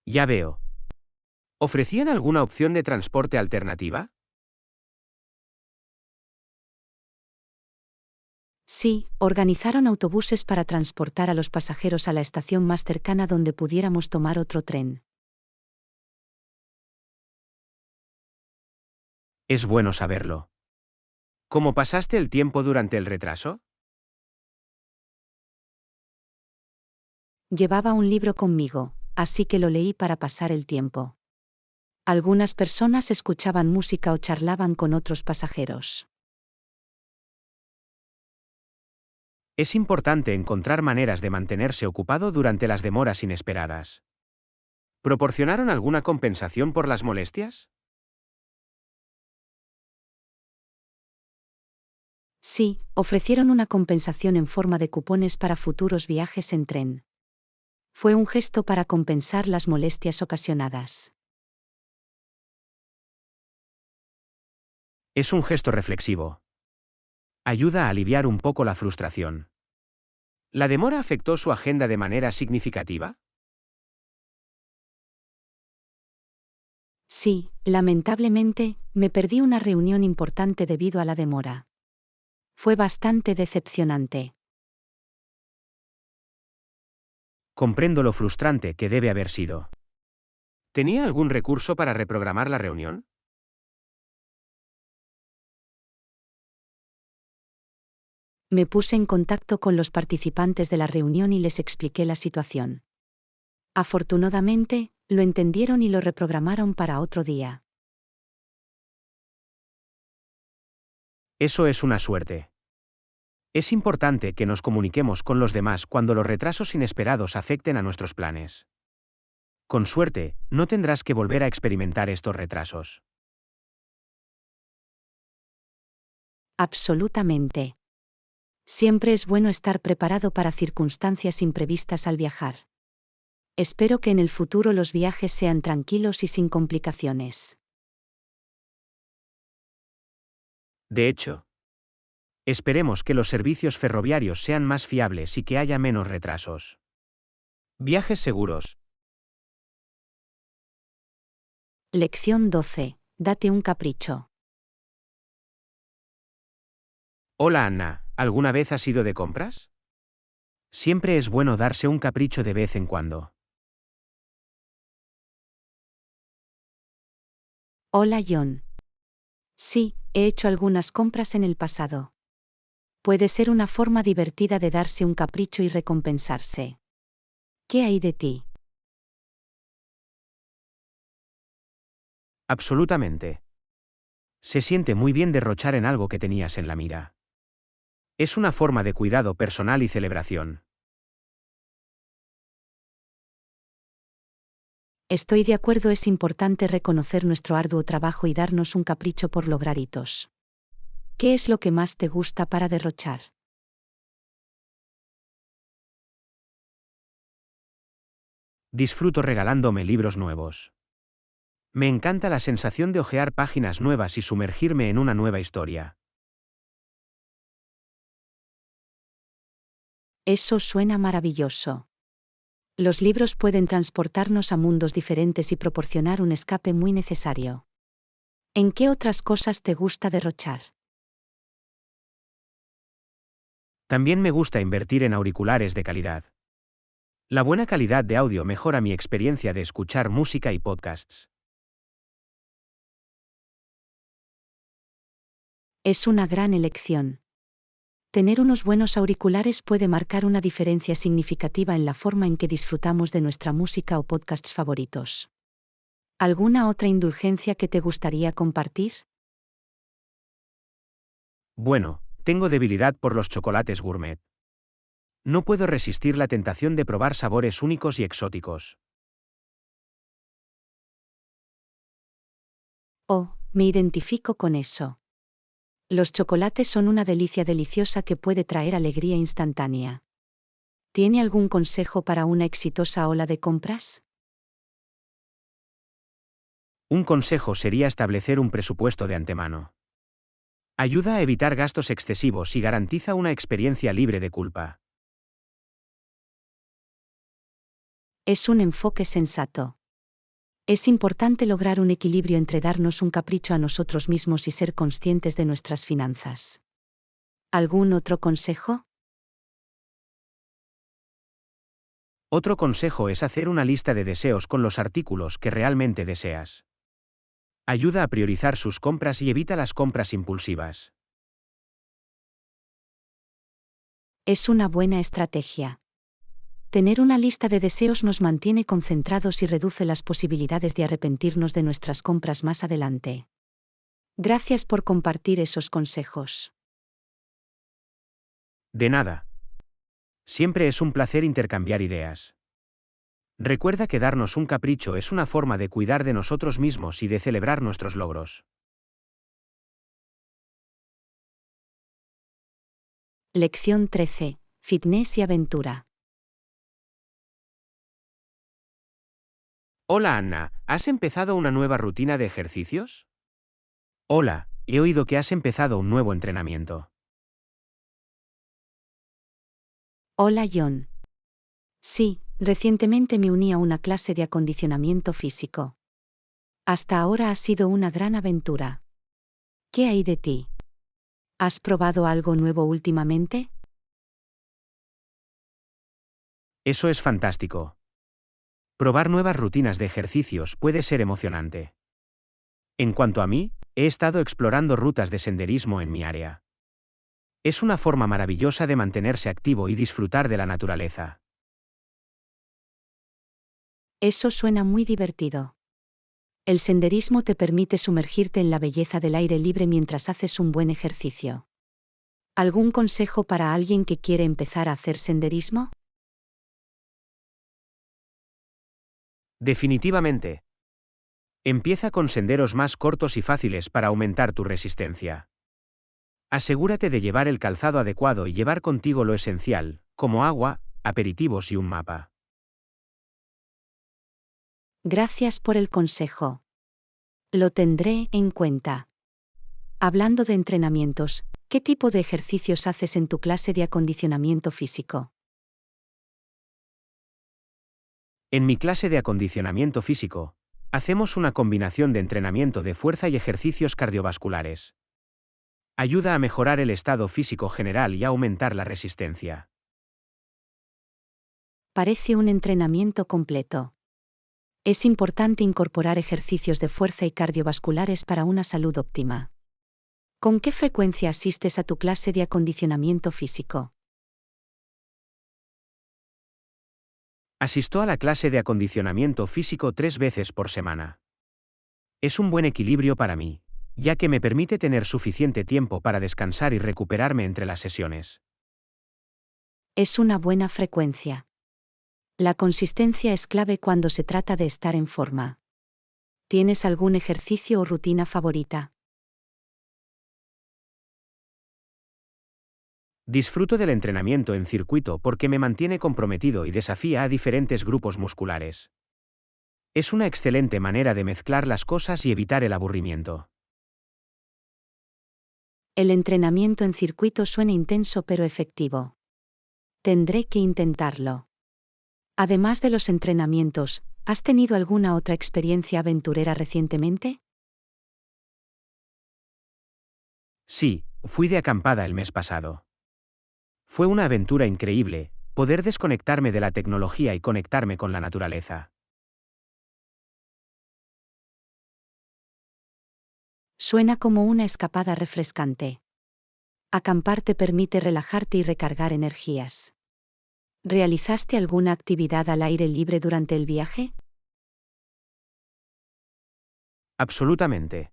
Ya veo. ¿Ofrecían alguna opción de transporte alternativa? Sí, organizaron autobuses para transportar a los pasajeros a la estación más cercana donde pudiéramos tomar otro tren. Es bueno saberlo. ¿Cómo pasaste el tiempo durante el retraso? Llevaba un libro conmigo, así que lo leí para pasar el tiempo. Algunas personas escuchaban música o charlaban con otros pasajeros. Es importante encontrar maneras de mantenerse ocupado durante las demoras inesperadas. ¿Proporcionaron alguna compensación por las molestias? Sí, ofrecieron una compensación en forma de cupones para futuros viajes en tren. Fue un gesto para compensar las molestias ocasionadas. Es un gesto reflexivo. Ayuda a aliviar un poco la frustración. ¿La demora afectó su agenda de manera significativa? Sí, lamentablemente, me perdí una reunión importante debido a la demora. Fue bastante decepcionante. Comprendo lo frustrante que debe haber sido. ¿Tenía algún recurso para reprogramar la reunión? Me puse en contacto con los participantes de la reunión y les expliqué la situación. Afortunadamente, lo entendieron y lo reprogramaron para otro día. Eso es una suerte. Es importante que nos comuniquemos con los demás cuando los retrasos inesperados afecten a nuestros planes. Con suerte, no tendrás que volver a experimentar estos retrasos. Absolutamente. Siempre es bueno estar preparado para circunstancias imprevistas al viajar. Espero que en el futuro los viajes sean tranquilos y sin complicaciones. De hecho, esperemos que los servicios ferroviarios sean más fiables y que haya menos retrasos. Viajes seguros. Lección 12. Date un capricho. Hola Anna, ¿alguna vez has ido de compras? Siempre es bueno darse un capricho de vez en cuando. Hola John. Sí, he hecho algunas compras en el pasado. Puede ser una forma divertida de darse un capricho y recompensarse. ¿Qué hay de ti? Absolutamente. Se siente muy bien derrochar en algo que tenías en la mira. Es una forma de cuidado personal y celebración. Estoy de acuerdo, es importante reconocer nuestro arduo trabajo y darnos un capricho por lograr hitos. ¿Qué es lo que más te gusta para derrochar? Disfruto regalándome libros nuevos. Me encanta la sensación de hojear páginas nuevas y sumergirme en una nueva historia. Eso suena maravilloso. Los libros pueden transportarnos a mundos diferentes y proporcionar un escape muy necesario. ¿En qué otras cosas te gusta derrochar? También me gusta invertir en auriculares de calidad. La buena calidad de audio mejora mi experiencia de escuchar música y podcasts. Es una gran elección. Tener unos buenos auriculares puede marcar una diferencia significativa en la forma en que disfrutamos de nuestra música o podcasts favoritos. ¿Alguna otra indulgencia que te gustaría compartir? Bueno, tengo debilidad por los chocolates gourmet. No puedo resistir la tentación de probar sabores únicos y exóticos. Oh, me identifico con eso. Los chocolates son una delicia deliciosa que puede traer alegría instantánea. ¿Tiene algún consejo para una exitosa ola de compras? Un consejo sería establecer un presupuesto de antemano. Ayuda a evitar gastos excesivos y garantiza una experiencia libre de culpa. Es un enfoque sensato. Es importante lograr un equilibrio entre darnos un capricho a nosotros mismos y ser conscientes de nuestras finanzas. ¿Algún otro consejo? Otro consejo es hacer una lista de deseos con los artículos que realmente deseas. Ayuda a priorizar sus compras y evita las compras impulsivas. Es una buena estrategia. Tener una lista de deseos nos mantiene concentrados y reduce las posibilidades de arrepentirnos de nuestras compras más adelante. Gracias por compartir esos consejos. De nada. Siempre es un placer intercambiar ideas. Recuerda que darnos un capricho es una forma de cuidar de nosotros mismos y de celebrar nuestros logros. Lección 13. Fitness y aventura. Hola Anna, ¿has empezado una nueva rutina de ejercicios? Hola, he oído que has empezado un nuevo entrenamiento. Hola John. Sí, recientemente me uní a una clase de acondicionamiento físico. Hasta ahora ha sido una gran aventura. ¿Qué hay de ti? ¿Has probado algo nuevo últimamente? Eso es fantástico. Probar nuevas rutinas de ejercicios puede ser emocionante. En cuanto a mí, he estado explorando rutas de senderismo en mi área. Es una forma maravillosa de mantenerse activo y disfrutar de la naturaleza. Eso suena muy divertido. El senderismo te permite sumergirte en la belleza del aire libre mientras haces un buen ejercicio. ¿Algún consejo para alguien que quiere empezar a hacer senderismo? Definitivamente. Empieza con senderos más cortos y fáciles para aumentar tu resistencia. Asegúrate de llevar el calzado adecuado y llevar contigo lo esencial, como agua, aperitivos y un mapa. Gracias por el consejo. Lo tendré en cuenta. Hablando de entrenamientos, ¿qué tipo de ejercicios haces en tu clase de acondicionamiento físico? En mi clase de acondicionamiento físico, hacemos una combinación de entrenamiento de fuerza y ejercicios cardiovasculares. Ayuda a mejorar el estado físico general y a aumentar la resistencia. Parece un entrenamiento completo. Es importante incorporar ejercicios de fuerza y cardiovasculares para una salud óptima. ¿Con qué frecuencia asistes a tu clase de acondicionamiento físico? Asisto a la clase de acondicionamiento físico 3 veces por semana. Es un buen equilibrio para mí, ya que me permite tener suficiente tiempo para descansar y recuperarme entre las sesiones. Es una buena frecuencia. La consistencia es clave cuando se trata de estar en forma. ¿Tienes algún ejercicio o rutina favorita? Disfruto del entrenamiento en circuito porque me mantiene comprometido y desafía a diferentes grupos musculares. Es una excelente manera de mezclar las cosas y evitar el aburrimiento. El entrenamiento en circuito suena intenso pero efectivo. Tendré que intentarlo. Además de los entrenamientos, ¿has tenido alguna otra experiencia aventurera recientemente? Sí, fui de acampada el mes pasado. Fue una aventura increíble, poder desconectarme de la tecnología y conectarme con la naturaleza. Suena como una escapada refrescante. Acampar te permite relajarte y recargar energías. ¿Realizaste alguna actividad al aire libre durante el viaje? Absolutamente.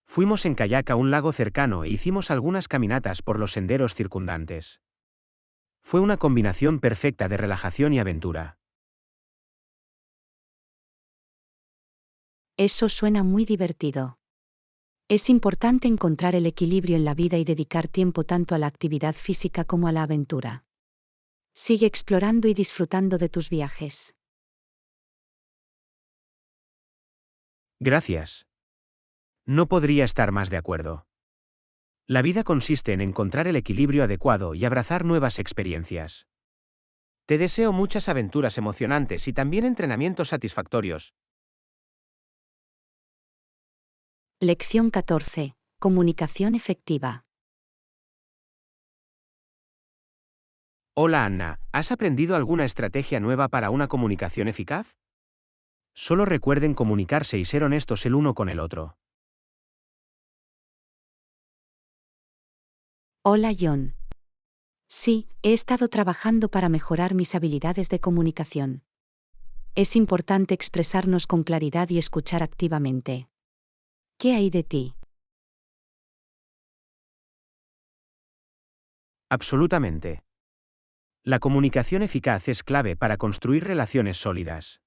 Fuimos en kayak a un lago cercano e hicimos algunas caminatas por los senderos circundantes. Fue una combinación perfecta de relajación y aventura. Eso suena muy divertido. Es importante encontrar el equilibrio en la vida y dedicar tiempo tanto a la actividad física como a la aventura. Sigue explorando y disfrutando de tus viajes. Gracias. No podría estar más de acuerdo. La vida consiste en encontrar el equilibrio adecuado y abrazar nuevas experiencias. Te deseo muchas aventuras emocionantes y también entrenamientos satisfactorios. Lección 14. Comunicación efectiva. Hola Anna, ¿has aprendido alguna estrategia nueva para una comunicación eficaz? Solo recuerden comunicarse y ser honestos el uno con el otro. Hola John. Sí, he estado trabajando para mejorar mis habilidades de comunicación. Es importante expresarnos con claridad y escuchar activamente. ¿Qué hay de ti? Absolutamente. La comunicación eficaz es clave para construir relaciones sólidas.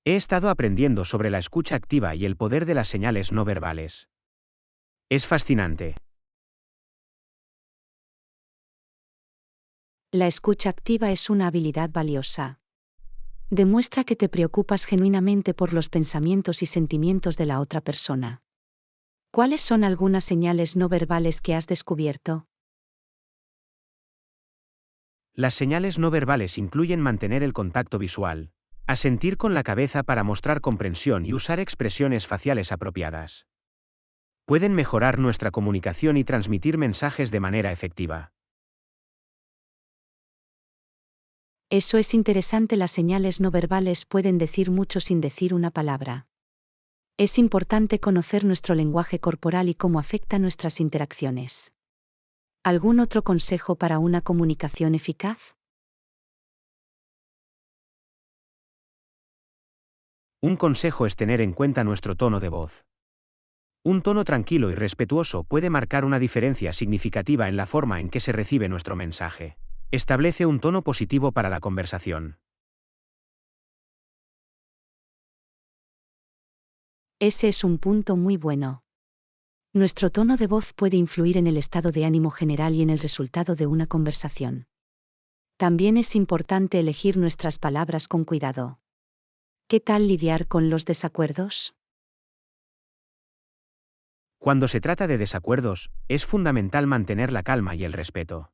He estado aprendiendo sobre la escucha activa y el poder de las señales no verbales. Es fascinante. La escucha activa es una habilidad valiosa. Demuestra que te preocupas genuinamente por los pensamientos y sentimientos de la otra persona. ¿Cuáles son algunas señales no verbales que has descubierto? Las señales no verbales incluyen mantener el contacto visual, asentir con la cabeza para mostrar comprensión y usar expresiones faciales apropiadas. Pueden mejorar nuestra comunicación y transmitir mensajes de manera efectiva. Eso es interesante, las señales no verbales pueden decir mucho sin decir una palabra. Es importante conocer nuestro lenguaje corporal y cómo afecta nuestras interacciones. ¿Algún otro consejo para una comunicación eficaz? Un consejo es tener en cuenta nuestro tono de voz. Un tono tranquilo y respetuoso puede marcar una diferencia significativa en la forma en que se recibe nuestro mensaje. Establece un tono positivo para la conversación. Ese es un punto muy bueno. Nuestro tono de voz puede influir en el estado de ánimo general y en el resultado de una conversación. También es importante elegir nuestras palabras con cuidado. ¿Qué tal lidiar con los desacuerdos? Cuando se trata de desacuerdos, es fundamental mantener la calma y el respeto.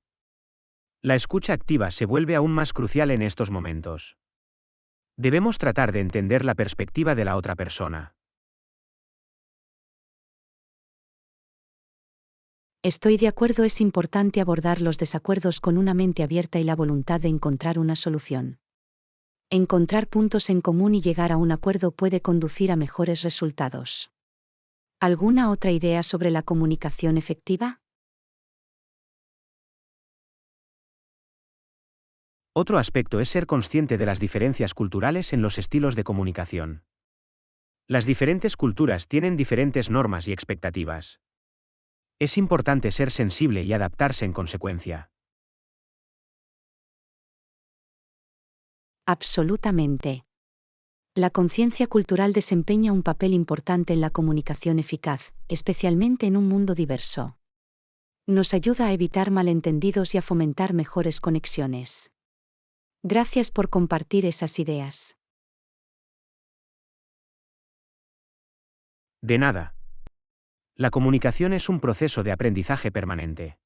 La escucha activa se vuelve aún más crucial en estos momentos. Debemos tratar de entender la perspectiva de la otra persona. Estoy de acuerdo, es importante abordar los desacuerdos con una mente abierta y la voluntad de encontrar una solución. Encontrar puntos en común y llegar a un acuerdo puede conducir a mejores resultados. ¿Alguna otra idea sobre la comunicación efectiva? Otro aspecto es ser consciente de las diferencias culturales en los estilos de comunicación. Las diferentes culturas tienen diferentes normas y expectativas. Es importante ser sensible y adaptarse en consecuencia. Absolutamente. La conciencia cultural desempeña un papel importante en la comunicación eficaz, especialmente en un mundo diverso. Nos ayuda a evitar malentendidos y a fomentar mejores conexiones. Gracias por compartir esas ideas. De nada. La comunicación es un proceso de aprendizaje permanente.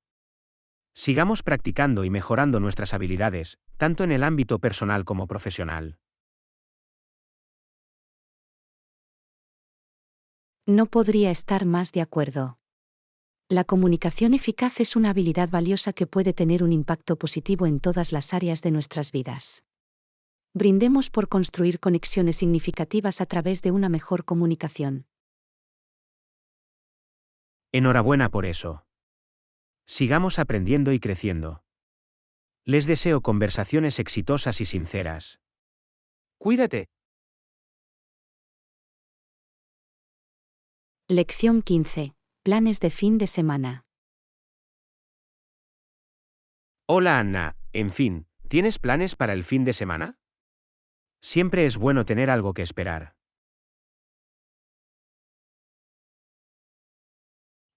Sigamos practicando y mejorando nuestras habilidades, tanto en el ámbito personal como profesional. No podría estar más de acuerdo. La comunicación eficaz es una habilidad valiosa que puede tener un impacto positivo en todas las áreas de nuestras vidas. Brindemos por construir conexiones significativas a través de una mejor comunicación. Enhorabuena por eso. Sigamos aprendiendo y creciendo. Les deseo conversaciones exitosas y sinceras. Cuídate. Lección 15. Planes de fin de semana. Hola Anna, en fin, ¿tienes planes para el fin de semana? Siempre es bueno tener algo que esperar.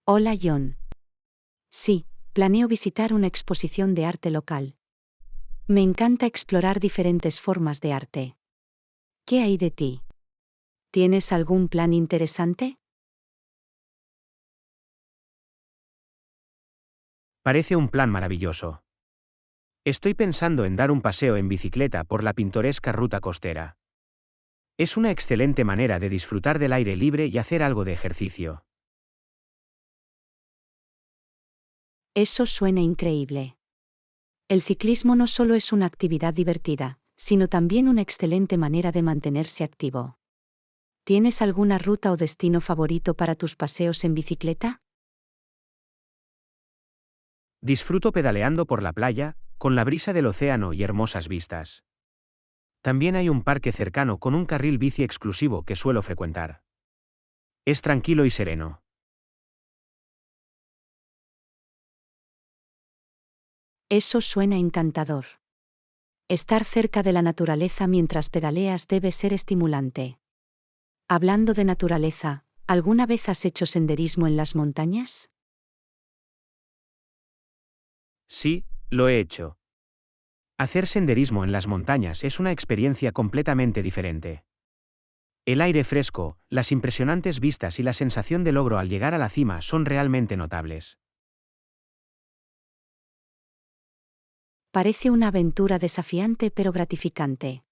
Hola John. Sí, planeo visitar una exposición de arte local. Me encanta explorar diferentes formas de arte. ¿Qué hay de ti? ¿Tienes algún plan interesante? Parece un plan maravilloso. Estoy pensando en dar un paseo en bicicleta por la pintoresca ruta costera. Es una excelente manera de disfrutar del aire libre y hacer algo de ejercicio. Eso suena increíble. El ciclismo no solo es una actividad divertida, sino también una excelente manera de mantenerse activo. ¿Tienes alguna ruta o destino favorito para tus paseos en bicicleta? Disfruto pedaleando por la playa, con la brisa del océano y hermosas vistas. También hay un parque cercano con un carril bici exclusivo que suelo frecuentar. Es tranquilo y sereno. Eso suena encantador. Estar cerca de la naturaleza mientras pedaleas debe ser estimulante. Hablando de naturaleza, ¿alguna vez has hecho senderismo en las montañas? Sí, lo he hecho. Hacer senderismo en las montañas es una experiencia completamente diferente. El aire fresco, las impresionantes vistas y la sensación de logro al llegar a la cima son realmente notables. Parece una aventura desafiante pero gratificante.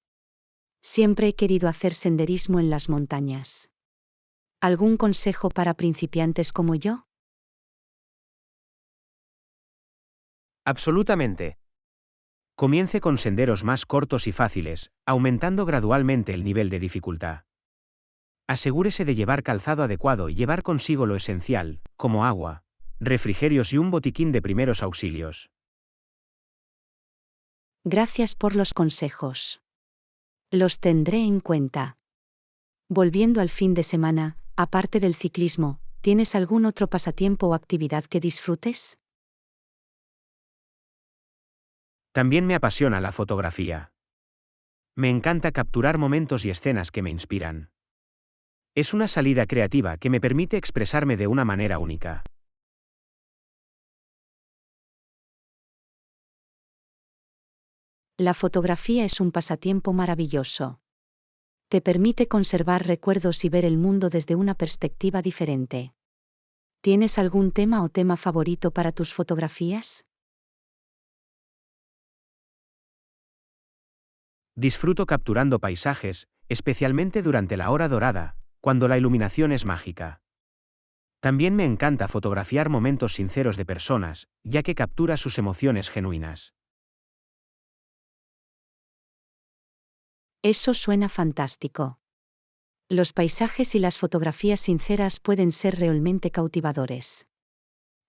Siempre he querido hacer senderismo en las montañas. ¿Algún consejo para principiantes como yo? Absolutamente. Comience con senderos más cortos y fáciles, aumentando gradualmente el nivel de dificultad. Asegúrese de llevar calzado adecuado y llevar consigo lo esencial, como agua, refrigerios y un botiquín de primeros auxilios. Gracias por los consejos. Los tendré en cuenta. Volviendo al fin de semana, aparte del ciclismo, ¿tienes algún otro pasatiempo o actividad que disfrutes? También me apasiona la fotografía. Me encanta capturar momentos y escenas que me inspiran. Es una salida creativa que me permite expresarme de una manera única. La fotografía es un pasatiempo maravilloso. Te permite conservar recuerdos y ver el mundo desde una perspectiva diferente. ¿Tienes algún tema o tema favorito para tus fotografías? Disfruto capturando paisajes, especialmente durante la hora dorada, cuando la iluminación es mágica. También me encanta fotografiar momentos sinceros de personas, ya que captura sus emociones genuinas. Eso suena fantástico. Los paisajes y las fotografías sinceras pueden ser realmente cautivadores.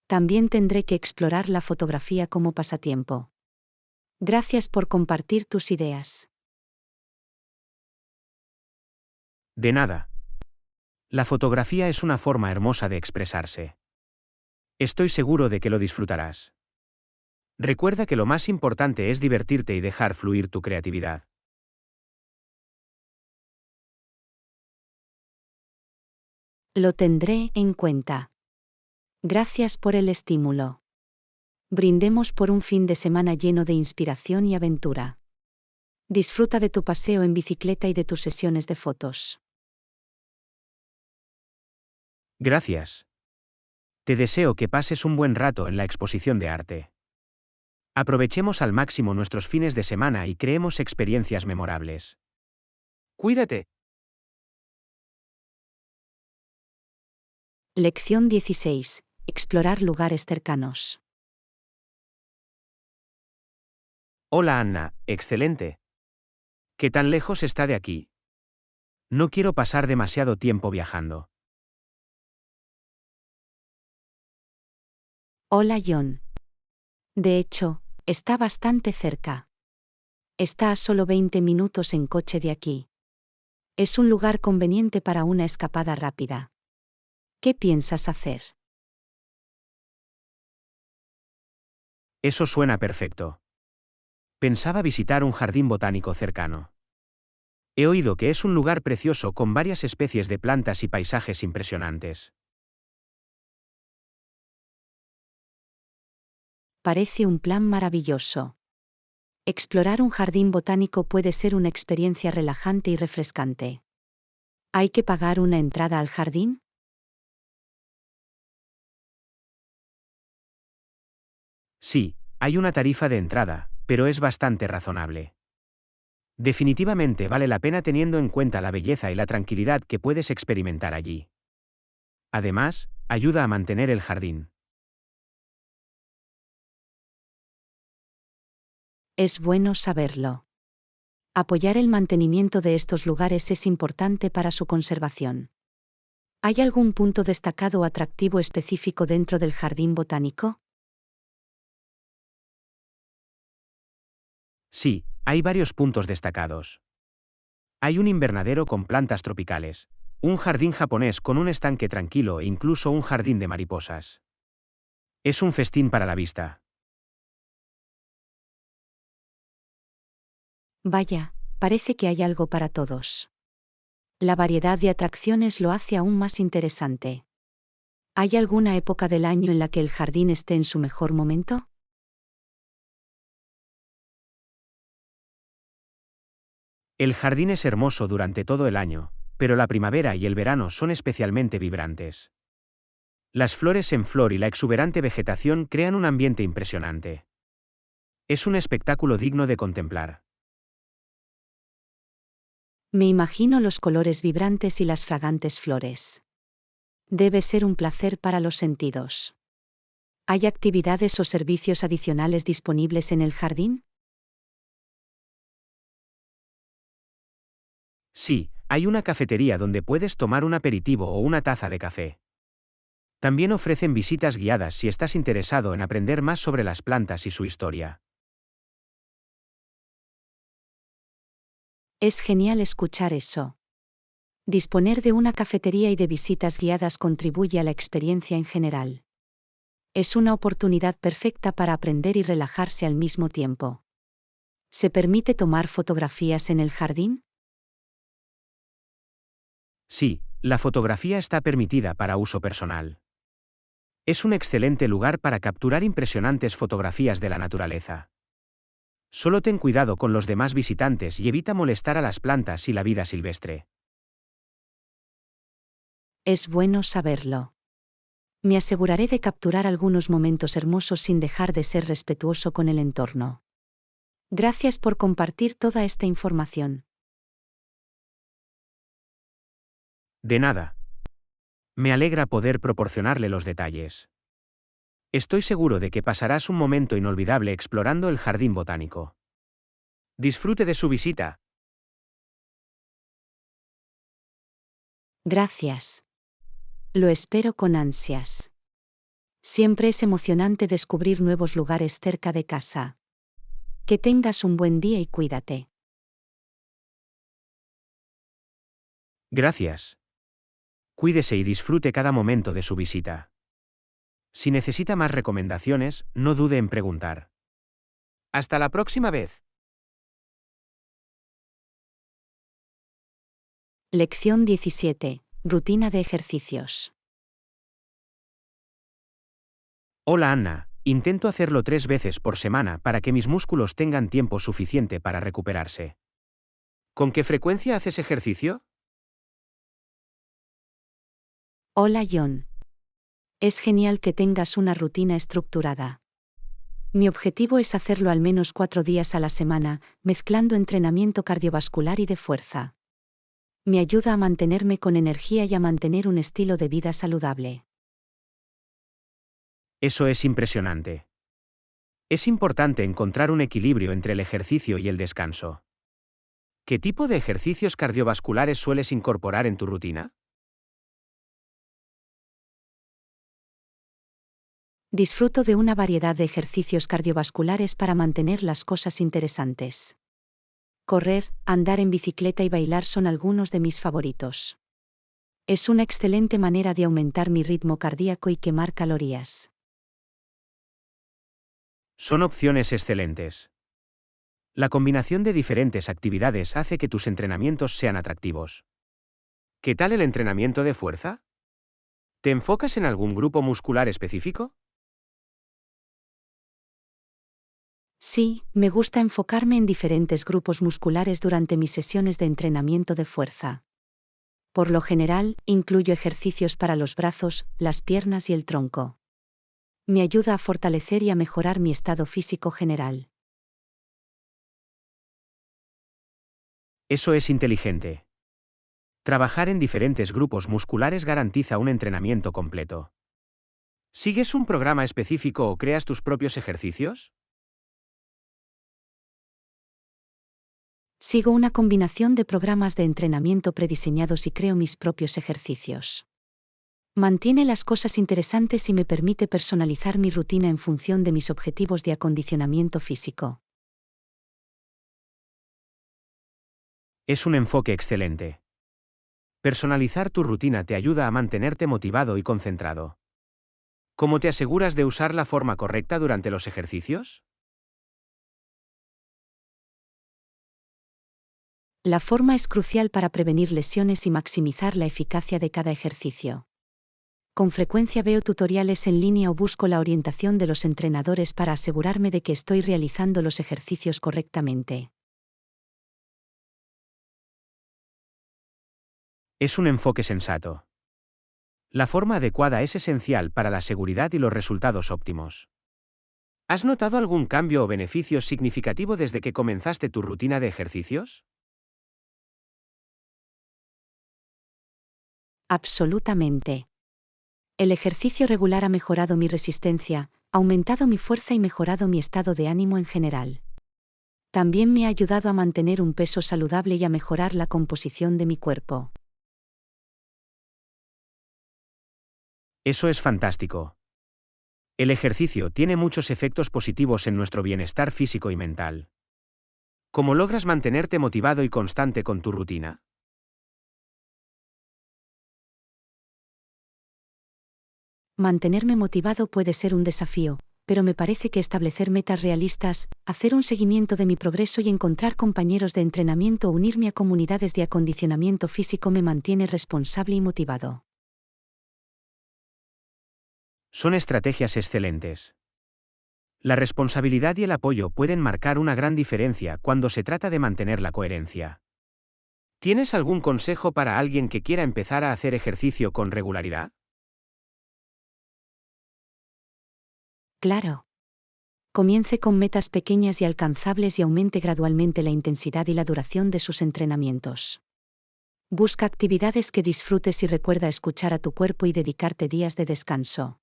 También tendré que explorar la fotografía como pasatiempo. Gracias por compartir tus ideas. De nada. La fotografía es una forma hermosa de expresarse. Estoy seguro de que lo disfrutarás. Recuerda que lo más importante es divertirte y dejar fluir tu creatividad. Lo tendré en cuenta. Gracias por el estímulo. Brindemos por un fin de semana lleno de inspiración y aventura. Disfruta de tu paseo en bicicleta y de tus sesiones de fotos. Gracias. Te deseo que pases un buen rato en la exposición de arte. Aprovechemos al máximo nuestros fines de semana y creemos experiencias memorables. Cuídate. Lección 16. Explorar lugares cercanos. Hola Anna, excelente. ¿Qué tan lejos está de aquí? No quiero pasar demasiado tiempo viajando. Hola John. De hecho, está bastante cerca. Está a solo 20 minutos en coche de aquí. Es un lugar conveniente para una escapada rápida. ¿Qué piensas hacer? Eso suena perfecto. Pensaba visitar un jardín botánico cercano. He oído que es un lugar precioso con varias especies de plantas y paisajes impresionantes. Parece un plan maravilloso. Explorar un jardín botánico puede ser una experiencia relajante y refrescante. ¿Hay que pagar una entrada al jardín? Sí, hay una tarifa de entrada, pero es bastante razonable. Definitivamente vale la pena teniendo en cuenta la belleza y la tranquilidad que puedes experimentar allí. Además, ayuda a mantener el jardín. Es bueno saberlo. Apoyar el mantenimiento de estos lugares es importante para su conservación. ¿Hay algún punto destacado o atractivo específico dentro del jardín botánico? Sí, hay varios puntos destacados. Hay un invernadero con plantas tropicales, un jardín japonés con un estanque tranquilo e incluso un jardín de mariposas. Es un festín para la vista. Vaya, parece que hay algo para todos. La variedad de atracciones lo hace aún más interesante. ¿Hay alguna época del año en la que el jardín esté en su mejor momento? El jardín es hermoso durante todo el año, pero la primavera y el verano son especialmente vibrantes. Las flores en flor y la exuberante vegetación crean un ambiente impresionante. Es un espectáculo digno de contemplar. Me imagino los colores vibrantes y las fragantes flores. Debe ser un placer para los sentidos. ¿Hay actividades o servicios adicionales disponibles en el jardín? Sí, hay una cafetería donde puedes tomar un aperitivo o una taza de café. También ofrecen visitas guiadas si estás interesado en aprender más sobre las plantas y su historia. Es genial escuchar eso. Disponer de una cafetería y de visitas guiadas contribuye a la experiencia en general. Es una oportunidad perfecta para aprender y relajarse al mismo tiempo. ¿Se permite tomar fotografías en el jardín? Sí, la fotografía está permitida para uso personal. Es un excelente lugar para capturar impresionantes fotografías de la naturaleza. Solo ten cuidado con los demás visitantes y evita molestar a las plantas y la vida silvestre. Es bueno saberlo. Me aseguraré de capturar algunos momentos hermosos sin dejar de ser respetuoso con el entorno. Gracias por compartir toda esta información. De nada. Me alegra poder proporcionarle los detalles. Estoy seguro de que pasarás un momento inolvidable explorando el jardín botánico. Disfrute de su visita. Gracias. Lo espero con ansias. Siempre es emocionante descubrir nuevos lugares cerca de casa. Que tengas un buen día y cuídate. Gracias. Cuídese y disfrute cada momento de su visita. Si necesita más recomendaciones, no dude en preguntar. Hasta la próxima vez. Lección 17. Rutina de ejercicios. Hola Anna, intento hacerlo 3 veces por semana para que mis músculos tengan tiempo suficiente para recuperarse. ¿Con qué frecuencia haces ejercicio? Hola John. Es genial que tengas una rutina estructurada. Mi objetivo es hacerlo al menos 4 días a la semana, mezclando entrenamiento cardiovascular y de fuerza. Me ayuda a mantenerme con energía y a mantener un estilo de vida saludable. Eso es impresionante. Es importante encontrar un equilibrio entre el ejercicio y el descanso. ¿Qué tipo de ejercicios cardiovasculares sueles incorporar en tu rutina? Disfruto de una variedad de ejercicios cardiovasculares para mantener las cosas interesantes. Correr, andar en bicicleta y bailar son algunos de mis favoritos. Es una excelente manera de aumentar mi ritmo cardíaco y quemar calorías. Son opciones excelentes. La combinación de diferentes actividades hace que tus entrenamientos sean atractivos. ¿Qué tal el entrenamiento de fuerza? ¿Te enfocas en algún grupo muscular específico? Sí, me gusta enfocarme en diferentes grupos musculares durante mis sesiones de entrenamiento de fuerza. Por lo general, incluyo ejercicios para los brazos, las piernas y el tronco. Me ayuda a fortalecer y a mejorar mi estado físico general. Eso es inteligente. Trabajar en diferentes grupos musculares garantiza un entrenamiento completo. ¿Sigues un programa específico o creas tus propios ejercicios? Sigo una combinación de programas de entrenamiento prediseñados y creo mis propios ejercicios. Mantiene las cosas interesantes y me permite personalizar mi rutina en función de mis objetivos de acondicionamiento físico. Es un enfoque excelente. Personalizar tu rutina te ayuda a mantenerte motivado y concentrado. ¿Cómo te aseguras de usar la forma correcta durante los ejercicios? La forma es crucial para prevenir lesiones y maximizar la eficacia de cada ejercicio. Con frecuencia veo tutoriales en línea o busco la orientación de los entrenadores para asegurarme de que estoy realizando los ejercicios correctamente. Es un enfoque sensato. La forma adecuada es esencial para la seguridad y los resultados óptimos. ¿Has notado algún cambio o beneficio significativo desde que comenzaste tu rutina de ejercicios? Absolutamente. El ejercicio regular ha mejorado mi resistencia, aumentado mi fuerza y mejorado mi estado de ánimo en general. También me ha ayudado a mantener un peso saludable y a mejorar la composición de mi cuerpo. Eso es fantástico. El ejercicio tiene muchos efectos positivos en nuestro bienestar físico y mental. ¿Cómo logras mantenerte motivado y constante con tu rutina? Mantenerme motivado puede ser un desafío, pero me parece que establecer metas realistas, hacer un seguimiento de mi progreso y encontrar compañeros de entrenamiento o unirme a comunidades de acondicionamiento físico me mantiene responsable y motivado. Son estrategias excelentes. La responsabilidad y el apoyo pueden marcar una gran diferencia cuando se trata de mantener la coherencia. ¿Tienes algún consejo para alguien que quiera empezar a hacer ejercicio con regularidad? Claro. Comience con metas pequeñas y alcanzables y aumente gradualmente la intensidad y la duración de sus entrenamientos. Busca actividades que disfrutes y recuerda escuchar a tu cuerpo y dedicarte días de descanso.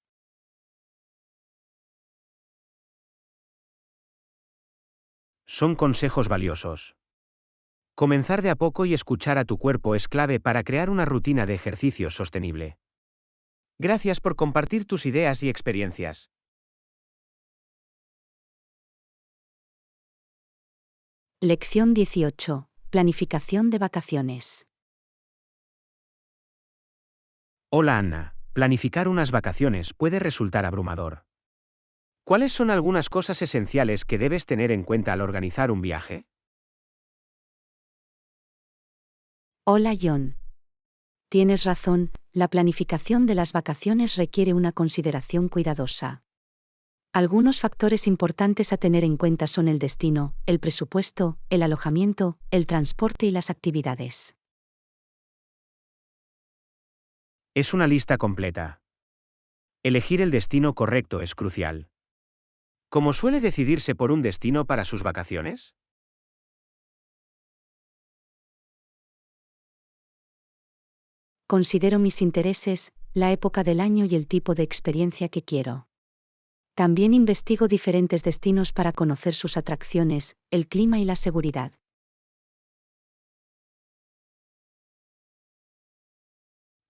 Son consejos valiosos. Comenzar de a poco y escuchar a tu cuerpo es clave para crear una rutina de ejercicios sostenible. Gracias por compartir tus ideas y experiencias. Lección 18. Planificación de vacaciones. Hola Anna, planificar unas vacaciones puede resultar abrumador. ¿Cuáles son algunas cosas esenciales que debes tener en cuenta al organizar un viaje? Hola John. Tienes razón, la planificación de las vacaciones requiere una consideración cuidadosa. Algunos factores importantes a tener en cuenta son el destino, el presupuesto, el alojamiento, el transporte y las actividades. Es una lista completa. Elegir el destino correcto es crucial. ¿Cómo suele decidirse por un destino para sus vacaciones? Considero mis intereses, la época del año y el tipo de experiencia que quiero. También investigo diferentes destinos para conocer sus atracciones, el clima y la seguridad.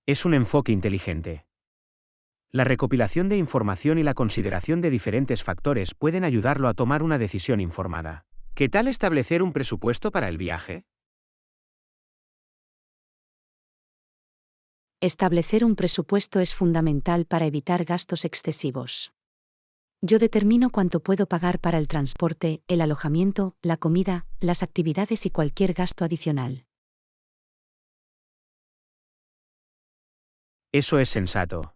Es un enfoque inteligente. La recopilación de información y la consideración de diferentes factores pueden ayudarlo a tomar una decisión informada. ¿Qué tal establecer un presupuesto para el viaje? Establecer un presupuesto es fundamental para evitar gastos excesivos. Yo determino cuánto puedo pagar para el transporte, el alojamiento, la comida, las actividades y cualquier gasto adicional. Eso es sensato.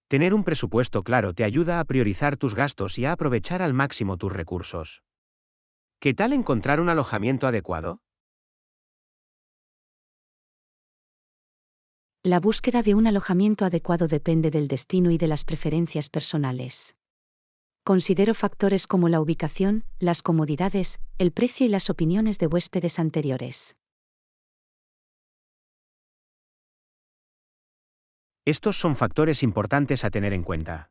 Tener un presupuesto claro te ayuda a priorizar tus gastos y a aprovechar al máximo tus recursos. ¿Qué tal encontrar un alojamiento adecuado? La búsqueda de un alojamiento adecuado depende del destino y de las preferencias personales. Considero factores como la ubicación, las comodidades, el precio y las opiniones de huéspedes anteriores. Estos son factores importantes a tener en cuenta.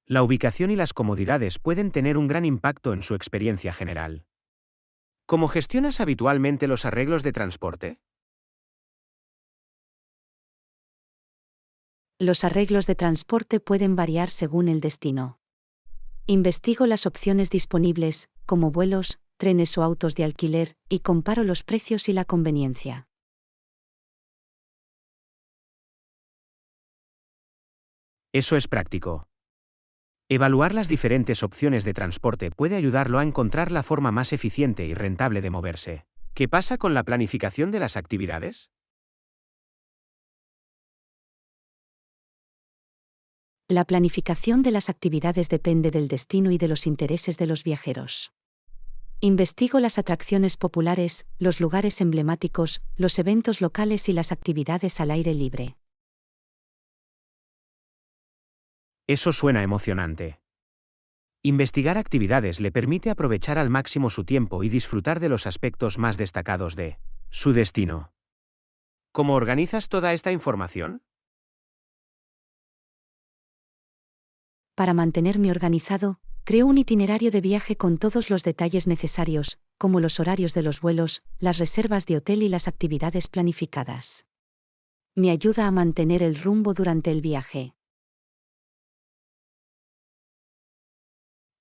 La ubicación y las comodidades pueden tener un gran impacto en su experiencia general. ¿Cómo gestionas habitualmente los arreglos de transporte? Los arreglos de transporte pueden variar según el destino. Investigo las opciones disponibles, como vuelos, trenes o autos de alquiler, y comparo los precios y la conveniencia. Eso es práctico. Evaluar las diferentes opciones de transporte puede ayudarlo a encontrar la forma más eficiente y rentable de moverse. ¿Qué pasa con la planificación de las actividades? La planificación de las actividades depende del destino y de los intereses de los viajeros. Investigo las atracciones populares, los lugares emblemáticos, los eventos locales y las actividades al aire libre. Eso suena emocionante. Investigar actividades le permite aprovechar al máximo su tiempo y disfrutar de los aspectos más destacados de su destino. ¿Cómo organizas toda esta información? Para mantenerme organizado, creo un itinerario de viaje con todos los detalles necesarios, como los horarios de los vuelos, las reservas de hotel y las actividades planificadas. Me ayuda a mantener el rumbo durante el viaje.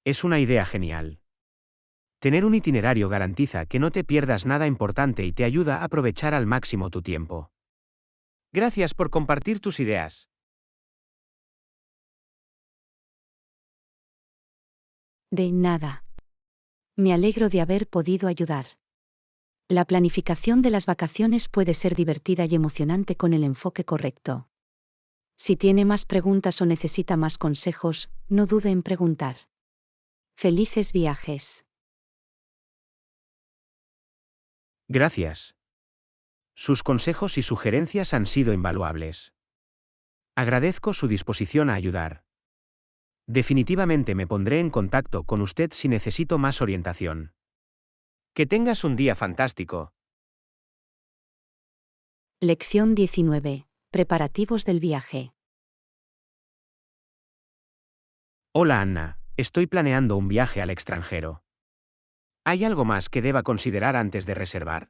Es una idea genial. Tener un itinerario garantiza que no te pierdas nada importante y te ayuda a aprovechar al máximo tu tiempo. Gracias por compartir tus ideas. De nada. Me alegro de haber podido ayudar. La planificación de las vacaciones puede ser divertida y emocionante con el enfoque correcto. Si tiene más preguntas o necesita más consejos, no dude en preguntar. Felices viajes. Gracias. Sus consejos y sugerencias han sido invaluables. Agradezco su disposición a ayudar. Definitivamente me pondré en contacto con usted si necesito más orientación. Que tengas un día fantástico. Lección 19. Preparativos del viaje. Hola Anna, estoy planeando un viaje al extranjero. ¿Hay algo más que deba considerar antes de reservar?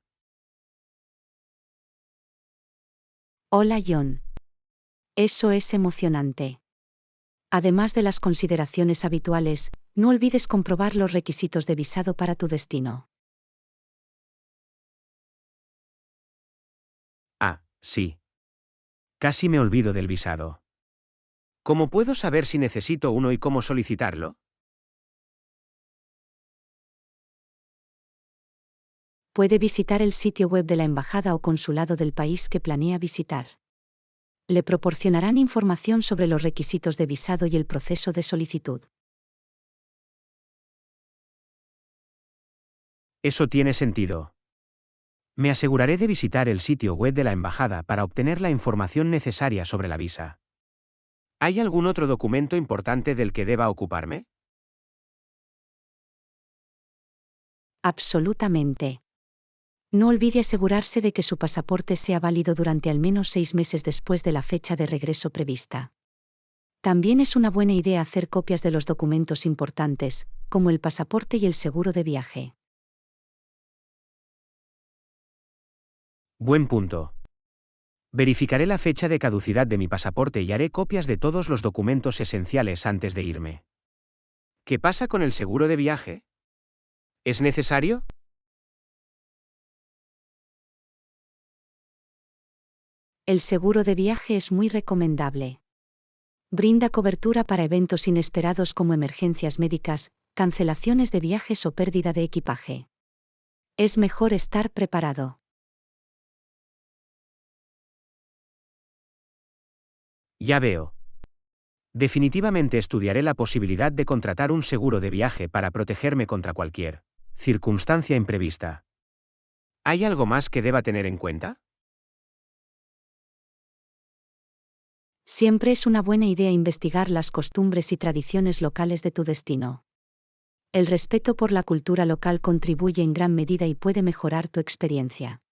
Hola John. Eso es emocionante. Además de las consideraciones habituales, no olvides comprobar los requisitos de visado para tu destino. Ah, sí. Casi me olvido del visado. ¿Cómo puedo saber si necesito uno y cómo solicitarlo? Puede visitar el sitio web de la embajada o consulado del país que planea visitar. Le proporcionarán información sobre los requisitos de visado y el proceso de solicitud. Eso tiene sentido. Me aseguraré de visitar el sitio web de la embajada para obtener la información necesaria sobre la visa. ¿Hay algún otro documento importante del que deba ocuparme? Absolutamente. No olvide asegurarse de que su pasaporte sea válido durante al menos 6 meses después de la fecha de regreso prevista. También es una buena idea hacer copias de los documentos importantes, como el pasaporte y el seguro de viaje. Buen punto. Verificaré la fecha de caducidad de mi pasaporte y haré copias de todos los documentos esenciales antes de irme. ¿Qué pasa con el seguro de viaje? ¿Es necesario? El seguro de viaje es muy recomendable. Brinda cobertura para eventos inesperados como emergencias médicas, cancelaciones de viajes o pérdida de equipaje. Es mejor estar preparado. Ya veo. Definitivamente estudiaré la posibilidad de contratar un seguro de viaje para protegerme contra cualquier circunstancia imprevista. ¿Hay algo más que deba tener en cuenta? Siempre es una buena idea investigar las costumbres y tradiciones locales de tu destino. El respeto por la cultura local contribuye en gran medida y puede mejorar tu experiencia.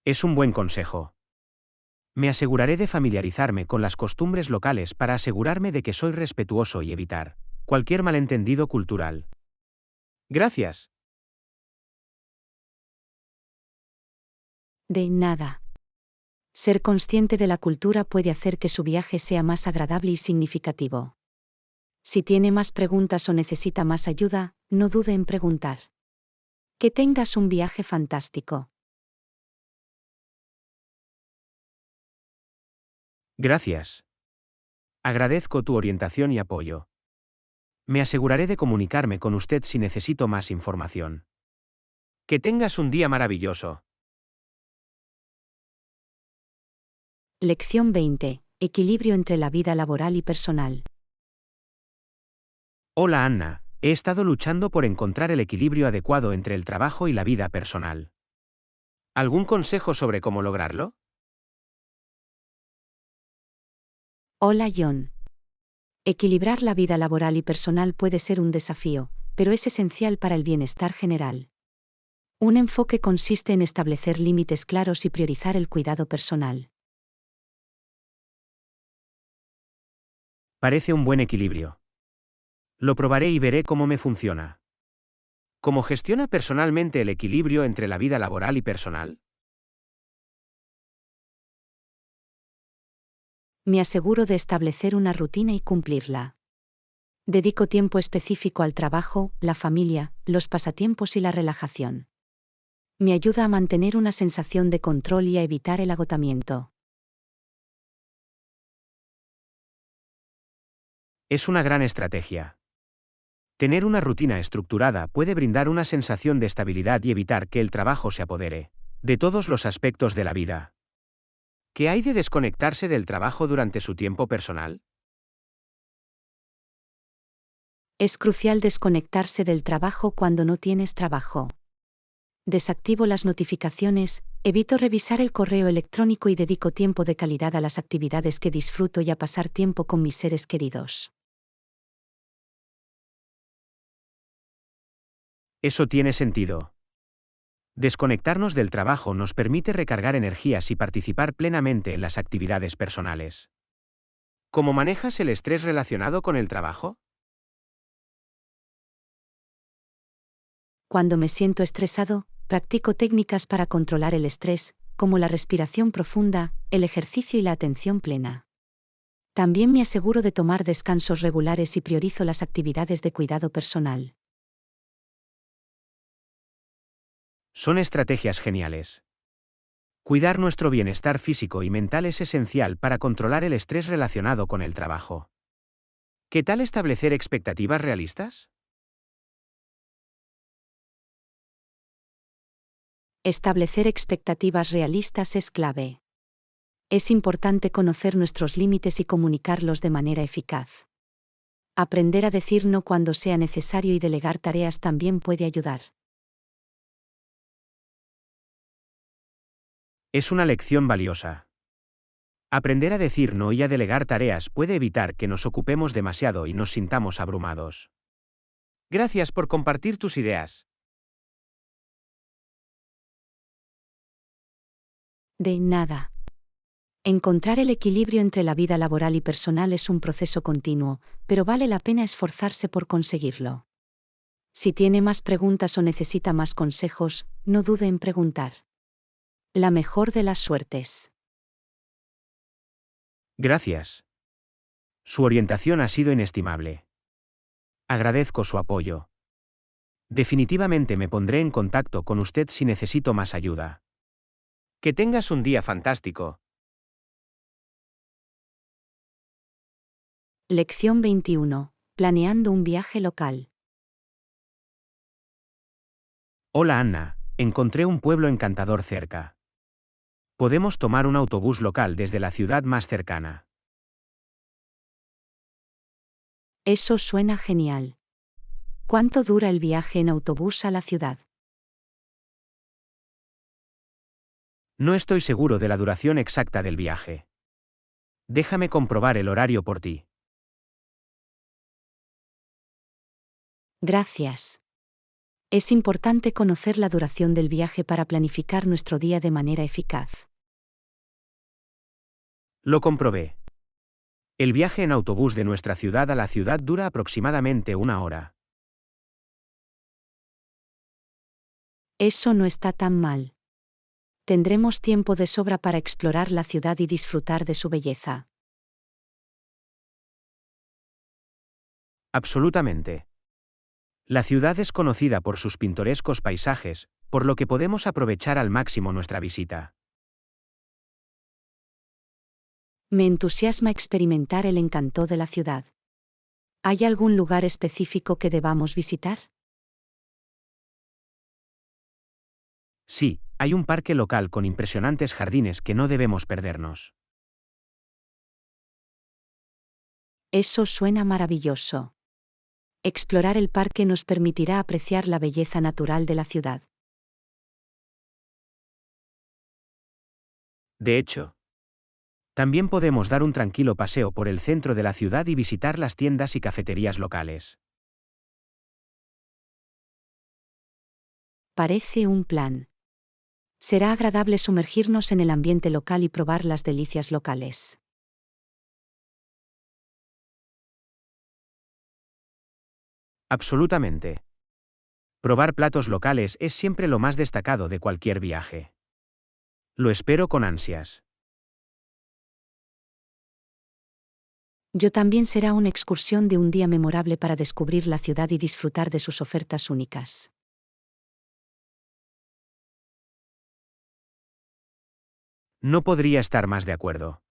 Es un buen consejo. Me aseguraré de familiarizarme con las costumbres locales para asegurarme de que soy respetuoso y evitar cualquier malentendido cultural. Gracias. De nada. Ser consciente de la cultura puede hacer que su viaje sea más agradable y significativo. Si tiene más preguntas o necesita más ayuda, no dude en preguntar. Que tengas un viaje fantástico. Gracias. Agradezco tu orientación y apoyo. Me aseguraré de comunicarme con usted si necesito más información. Que tengas un día maravilloso. Lección 20. Equilibrio entre la vida laboral y personal. Hola Anna, he estado luchando por encontrar el equilibrio adecuado entre el trabajo y la vida personal. ¿Algún consejo sobre cómo lograrlo? Hola John. Equilibrar la vida laboral y personal puede ser un desafío, pero es esencial para el bienestar general. Un enfoque consiste en establecer límites claros y priorizar el cuidado personal. Parece un buen equilibrio. Lo probaré y veré cómo me funciona. ¿Cómo gestiona personalmente el equilibrio entre la vida laboral y personal? Me aseguro de establecer una rutina y cumplirla. Dedico tiempo específico al trabajo, la familia, los pasatiempos y la relajación. Me ayuda a mantener una sensación de control y a evitar el agotamiento. Es una gran estrategia. Tener una rutina estructurada puede brindar una sensación de estabilidad y evitar que el trabajo se apodere de todos los aspectos de la vida. ¿Qué hay de desconectarse del trabajo durante su tiempo personal? Es crucial desconectarse del trabajo cuando no tienes trabajo. Desactivo las notificaciones, evito revisar el correo electrónico y dedico tiempo de calidad a las actividades que disfruto y a pasar tiempo con mis seres queridos. Eso tiene sentido. Desconectarnos del trabajo nos permite recargar energías y participar plenamente en las actividades personales. ¿Cómo manejas el estrés relacionado con el trabajo? Cuando me siento estresado, practico técnicas para controlar el estrés, como la respiración profunda, el ejercicio y la atención plena. También me aseguro de tomar descansos regulares y priorizo las actividades de cuidado personal. Son estrategias geniales. Cuidar nuestro bienestar físico y mental es esencial para controlar el estrés relacionado con el trabajo. ¿Qué tal establecer expectativas realistas? Establecer expectativas realistas es clave. Es importante conocer nuestros límites y comunicarlos de manera eficaz. Aprender a decir no cuando sea necesario y delegar tareas también puede ayudar. Es una lección valiosa. Aprender a decir no y a delegar tareas puede evitar que nos ocupemos demasiado y nos sintamos abrumados. Gracias por compartir tus ideas. De nada. Encontrar el equilibrio entre la vida laboral y personal es un proceso continuo, pero vale la pena esforzarse por conseguirlo. Si tiene más preguntas o necesita más consejos, no dude en preguntar. La mejor de las suertes. Gracias. Su orientación ha sido inestimable. Agradezco su apoyo. Definitivamente me pondré en contacto con usted si necesito más ayuda. Que tengas un día fantástico. Lección 21. Planeando un viaje local. Hola Anna, encontré un pueblo encantador cerca. Podemos tomar un autobús local desde la ciudad más cercana. Eso suena genial. ¿Cuánto dura el viaje en autobús a la ciudad? No estoy seguro de la duración exacta del viaje. Déjame comprobar el horario por ti. Gracias. Es importante conocer la duración del viaje para planificar nuestro día de manera eficaz. Lo comprobé. El viaje en autobús de nuestra ciudad a la ciudad dura aproximadamente 1 hora. Eso no está tan mal. Tendremos tiempo de sobra para explorar la ciudad y disfrutar de su belleza. Absolutamente. La ciudad es conocida por sus pintorescos paisajes, por lo que podemos aprovechar al máximo nuestra visita. Me entusiasma experimentar el encanto de la ciudad. ¿Hay algún lugar específico que debamos visitar? Sí, hay un parque local con impresionantes jardines que no debemos perdernos. Eso suena maravilloso. Explorar el parque nos permitirá apreciar la belleza natural de la ciudad. De hecho, también podemos dar un tranquilo paseo por el centro de la ciudad y visitar las tiendas y cafeterías locales. Parece un plan. Será agradable sumergirnos en el ambiente local y probar las delicias locales. Absolutamente. Probar platos locales es siempre lo más destacado de cualquier viaje. Lo espero con ansias. Yo también será una excursión de un día memorable para descubrir la ciudad y disfrutar de sus ofertas únicas. No podría estar más de acuerdo.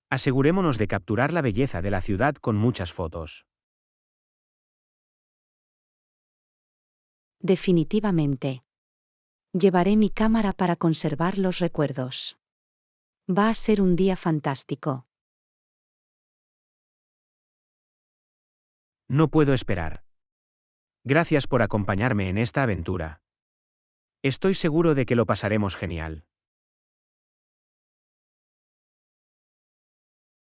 Asegurémonos de capturar la belleza de la ciudad con muchas fotos. Definitivamente. Llevaré mi cámara para conservar los recuerdos. Va a ser un día fantástico. No puedo esperar. Gracias por acompañarme en esta aventura. Estoy seguro de que lo pasaremos genial.